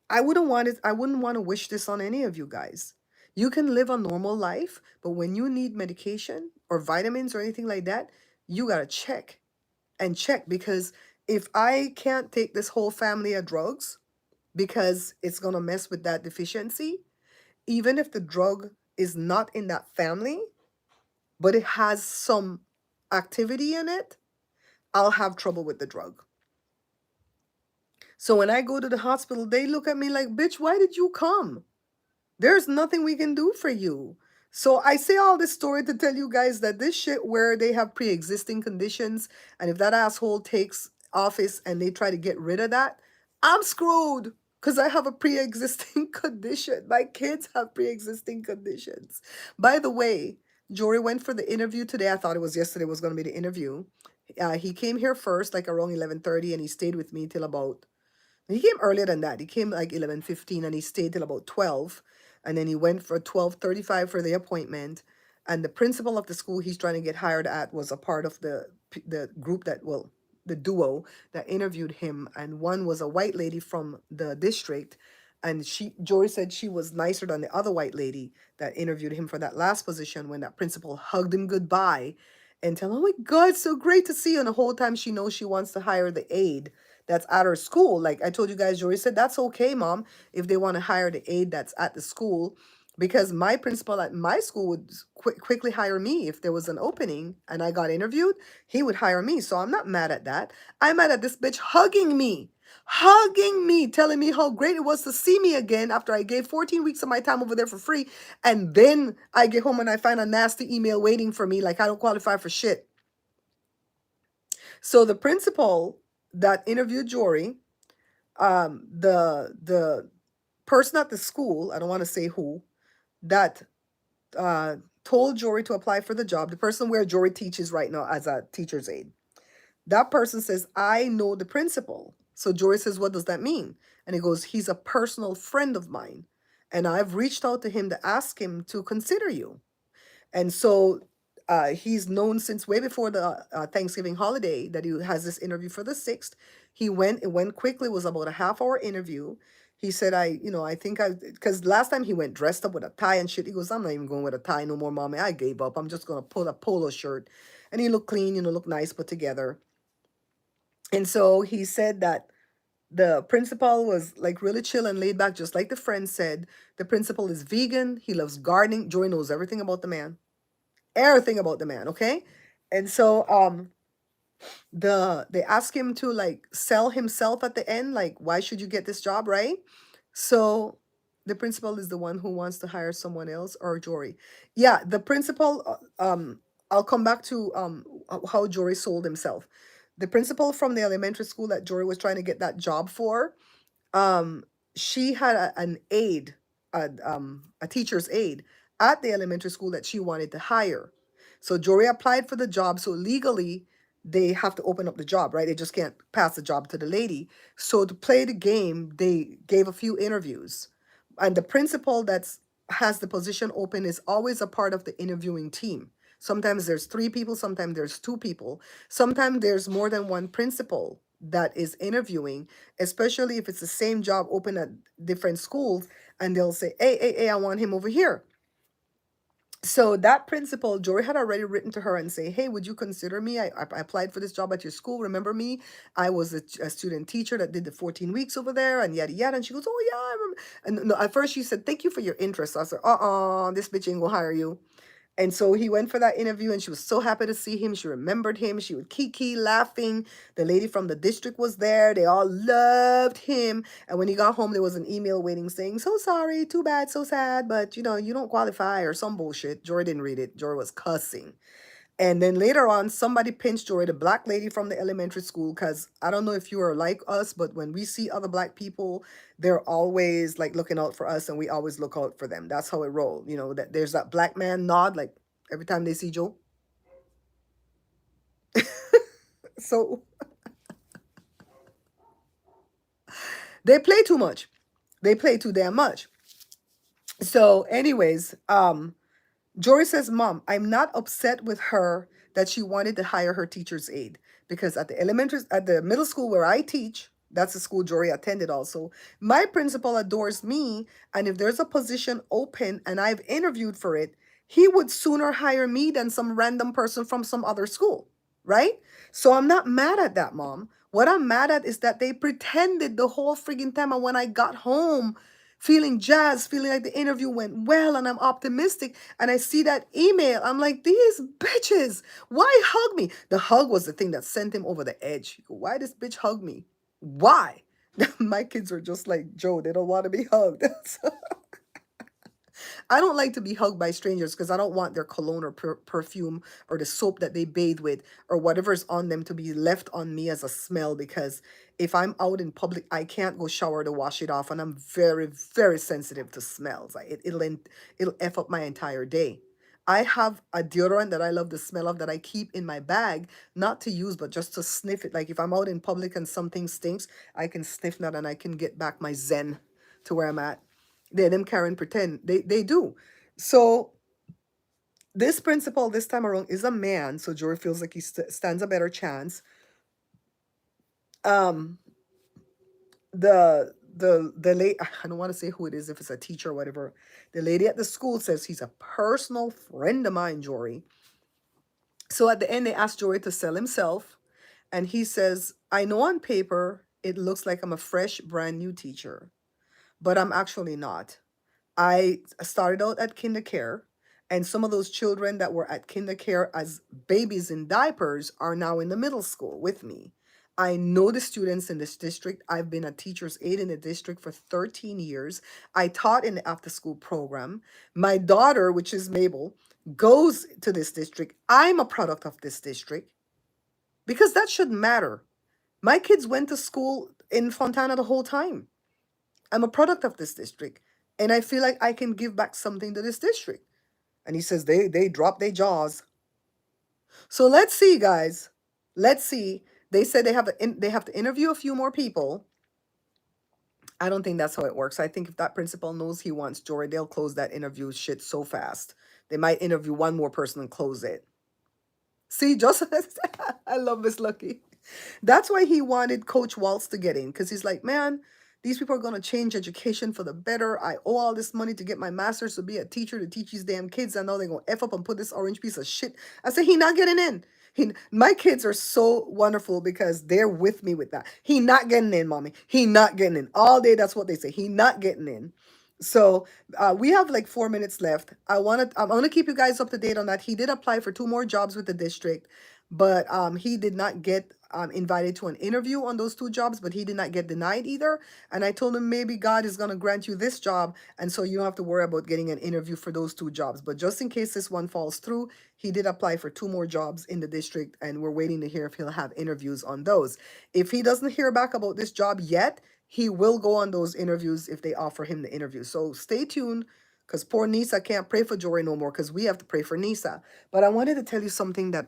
A: I wouldn't want to wish this on any of you guys. You can live a normal life, but when you need medication or vitamins or anything like that, you gotta check and check, because if I can't take this whole family of drugs because it's gonna mess with that deficiency, even if the drug is not in that family, but it has some activity in it, I'll have trouble with the drug. So when I go to the hospital, they look at me like, "Bitch, why did you come? There's nothing we can do for you." So I say all this story to tell you guys that this shit where they have pre-existing conditions, and if that asshole takes office and they try to get rid of that, I'm screwed because I have a pre-existing condition. My kids have pre-existing conditions. By the way, Jory went for the interview today. I thought it was yesterday was going to be the interview. He came here first, like around 11:30, and he stayed with me till about he came earlier than that. He came like 11:15 and he stayed till about 12. And then he went for 12:35 for the appointment. And the principal of the school he's trying to get hired at was a part of the group the duo that interviewed him. And one was a white lady from the district. And Jory said she was nicer than the other white lady that interviewed him for that last position when that principal hugged him goodbye and tell him, "Oh my God, it's so great to see you." And the whole time she knows she wants to hire the aide that's at her school. Like I told you guys, Jory said, "That's okay, Mom, if they want to hire the aide that's at the school." because my principal at my school would quickly hire me if there was an opening and I got interviewed. He would hire me, so I'm not mad at that. I'm mad at this bitch hugging me, telling me how great it was to see me again after I gave 14 weeks of my time over there for free, and then I get home and I find a nasty email waiting for me like I don't qualify for shit. So the principal that interviewed Jory, the person at the school, I don't want to say who, that uh, told Jory to apply for the job, the person where Jory teaches right now as a teacher's aide, that person says, I know the principal. So Jory says, what does that mean? And he goes, he's a personal friend of mine. And I've reached out to him to ask him to consider you. And so he's known since way before the Thanksgiving holiday that he has this interview for the 6th. It went quickly, it was about a half-hour interview. He said, I think because last time he went dressed up with a tie and shit. He goes, I'm not even going with a tie no more, mommy. I gave up. I'm just going to pull a polo shirt. And he looked clean, looked nice, put together. And so he said that the principal was like really chill and laid back, just like the friend said. The principal is vegan. He loves gardening. Joy knows everything about the man. Everything about the man, okay? And so they ask him to like sell himself at the end, like, why should you get this job, right? So the principal is the one who wants to hire someone else, or Jory. Yeah, the principal, I'll come back to how Jory sold himself. The principal from the elementary school that Jory was trying to get that job for, um, she had an aide, a teacher's aide at the elementary school that she wanted to hire. So Jory applied for the job. So legally, they have to open up the job, right? They just can't pass the job to the lady. So to play the game, they gave a few interviews. And the principal that's has the position open is always a part of the interviewing team. Sometimes there's 3 people, sometimes there's 2 people, sometimes there's more than one principal that is interviewing, especially if it's the same job open at different schools, and they'll say, hey, I want him over here. So that principal, Jory had already written to her and say, hey, would you consider me? I applied for this job at your school. Remember me? I was a student teacher that did the 14 weeks over there and yada, yada. And she goes, oh, yeah, I remember. And no, at first she said, thank you for your interest. I said, this bitch ain't gonna hire you. And so he went for that interview, and she was so happy to see him. She remembered him. She would kiki laughing. The lady from the district was there. They all loved him. And when he got home, there was an email waiting saying, so sorry, too bad, so sad, but you don't qualify, or some bullshit. Jory didn't read it. Jory was cussing. And then later on, somebody pinched Jory, the black lady from the elementary school, because I don't know if you are like us, but when we see other black people, they're always like looking out for us, and we always look out for them. That's how it rolls. That there's that black man nod, like every time they see Joe. So they play too much. They play too damn much. So, anyways, Jory says, Mom, I'm not upset with her that she wanted to hire her teacher's aide, because at the middle school where I teach, that's the school Jory attended also, my principal adores me, and if there's a position open and I've interviewed for it, he would sooner hire me than some random person from some other school, right? So I'm not mad at that, Mom. What I'm mad at is that they pretended the whole friggin' time, and when I got home, feeling jazzed, feeling like the interview went well, and I'm optimistic, and I see that email, I'm like, these bitches, why hug me? The hug was the thing that sent him over the edge. Why this bitch hug me? Why? My kids are just like Joe. They don't want to be hugged. I don't like to be hugged by strangers because I don't want their cologne or perfume or the soap that they bathe with or whatever's on them to be left on me as a smell, because if I'm out in public, I can't go shower to wash it off, and I'm very, very sensitive to smells. Like it'll F up my entire day. I have a deodorant that I love the smell of that I keep in my bag, not to use, but just to sniff it. Like if I'm out in public and something stinks, I can sniff that and I can get back my zen to where I'm at. Them Karen pretend they do. So this principal this time around is a man, so Jory feels like he stands a better chance. Um, the lady, I don't want to say who it is, if it's a teacher or whatever. The lady at the school says he's a personal friend of mine, Jory. So at the end, they asked Jory to sell himself, and he says, I know on paper it looks like I'm a fresh, brand new teacher, but I'm actually not. I started out at kinder care, and some of those children that were at kinder care as babies in diapers are now in the middle school with me. I know the students in this district. I've been a teacher's aide in the district for 13 years. I taught in the after school program. My daughter, which is Mabel, goes to this district. I'm a product of this district because that shouldn't matter. My kids went to school in Fontana the whole time. I'm a product of this district, and I feel like I can give back something to this district. And he says they drop their jaws. So let's see, guys. Let's see. They said they have to interview a few more people. I don't think that's how it works. I think if that principal knows he wants Jory, they'll close that interview shit so fast. They might interview one more person and close it. See, just I love Miss Lucky. That's why he wanted Coach Waltz to get in, because he's like, man, these people are going to change education for the better. I owe all this money to get my master's to be a teacher to teach these damn kids. I know they're going to F up and put this orange piece of shit. I said, he not getting in. My kids are so wonderful because they're with me with that. He not getting in, mommy. He not getting in. All day, that's what they say. He not getting in. So we have like 4 minutes left. I'm gonna keep you guys up to date on that. He did apply for two more jobs with the district, but he did not get invited to an interview on those two jobs, but he did not get denied either. And I told him maybe God is gonna grant you this job, and so you don't have to worry about getting an interview for those two jobs. But just in case this one falls through, he did apply for two more jobs in the district, and we're waiting to hear if he'll have interviews on those. If he doesn't hear back about this job yet, he will go on those interviews if they offer him the interview. So stay tuned, because poor Nisa can't pray for Jory no more, because we have to pray for Nisa. But I wanted to tell you something that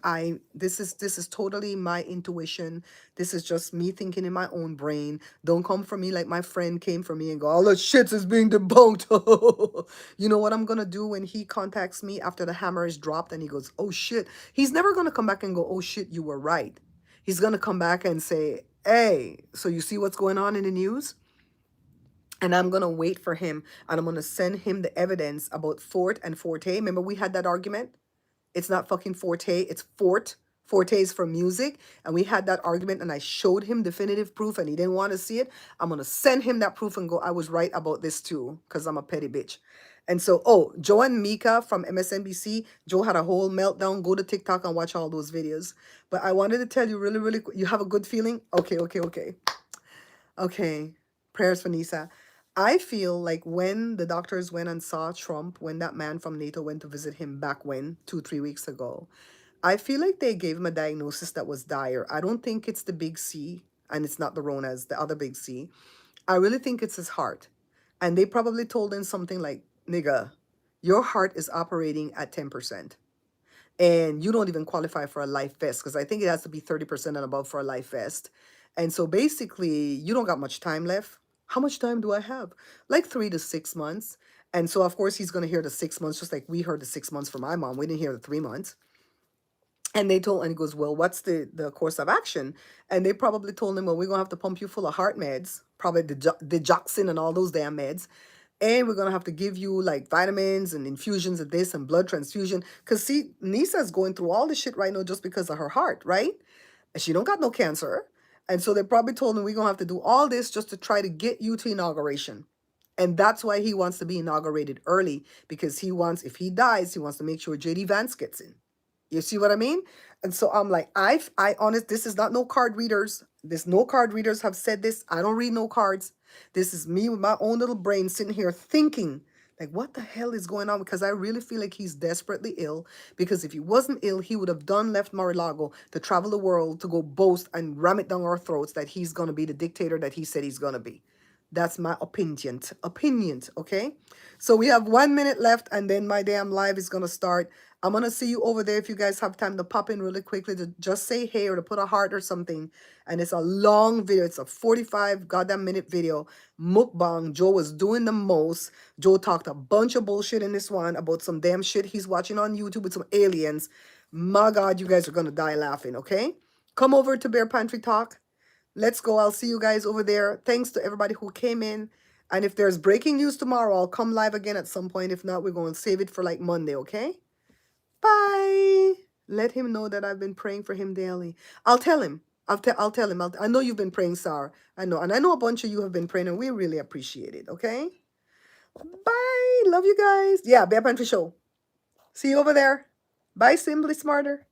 A: this is totally my intuition. This is just me thinking in my own brain. Don't come for me like my friend came for me and go, all the shit is being debunked. You know what I'm gonna do when he contacts me after the hammer is dropped and he goes, oh shit. He's never gonna come back and go, oh shit, you were right. He's gonna come back and say, hey, so you see what's going on in the news? And I'm going to wait for him, and I'm going to send him the evidence about Fort and Forte. Remember, we had that argument? It's not fucking Forte, it's Fort. Forte is for music. And we had that argument, and I showed him definitive proof, and he didn't want to see it. I'm going to send him that proof and go, I was right about this too, because I'm a petty bitch. And so, oh, Joe and Mika from MSNBC, Joe had a whole meltdown. Go to TikTok and watch all those videos. But I wanted to tell you really, really quick. You have a good feeling? Okay, okay, okay. Okay. Prayers for Nisa. I feel like when the doctors went and saw Trump, when that man from NATO went to visit him back when, 2, 3 weeks ago, I feel like they gave him a diagnosis that was dire. I don't think it's the big C, and it's not the Rona's, the other big C. I really think it's his heart. And they probably told him something like, nigga, your heart is operating at 10%. And you don't even qualify for a life vest, because I think it has to be 30% and above for a life vest. And so basically, you don't got much time left. How much time do I have? Like 3 to 6 months. And so, of course, he's going to hear the 6 months, just like we heard the 6 months from my mom. We didn't hear the 3 months. And they told, and he goes, well, what's the course of action? And they probably told him, well, we're going to have to pump you full of heart meds, probably the Joxin and all those damn meds. And we're going to have to give you like vitamins and infusions of this and blood transfusion. Because see, Nisa's going through all this shit right now just because of her heart, right? And she don't got no cancer. And so they probably told him, we're going to have to do all this just to try to get you to inauguration. And that's why he wants to be inaugurated early, because he wants, if he dies, he wants to make sure JD Vance gets in. You see what I mean? And so I'm like, I honest, this is not no card readers. There's no card readers have said this. I don't read no cards. This is me with my own little brain sitting here thinking, like, what the hell is going on? Because I really feel like he's desperately ill. Because if he wasn't ill, he would have done left Mar-a-Lago to travel the world to go boast and ram it down our throats that he's going to be the dictator that he said he's going to be. That's my opinion. Opinion, okay? So we have 1 minute left, and then my damn live is going to start. I'm going to see you over there if you guys have time to pop in really quickly to just say hey or to put a heart or something. And it's a long video. It's a 45 goddamn minute video. Mukbang. Joe was doing the most. Joe talked a bunch of bullshit in this one about some damn shit he's watching on YouTube with some aliens. My God, you guys are going to die laughing, okay? Come over to Bear Pantry Talk. Let's go. I'll see you guys over there. Thanks to everybody who came in. And if there's breaking news tomorrow, I'll come live again at some point. If not, we're going to save it for like Monday, okay? Bye. Let him know that I've been praying for him daily. I'll tell him. I'll tell him. I know you've been praying, Sarah. I know. And I know a bunch of you have been praying, and we really appreciate it, okay? Bye. Love you guys. Yeah, Bear Pantry Show. See you over there. Bye, Simply Smarter.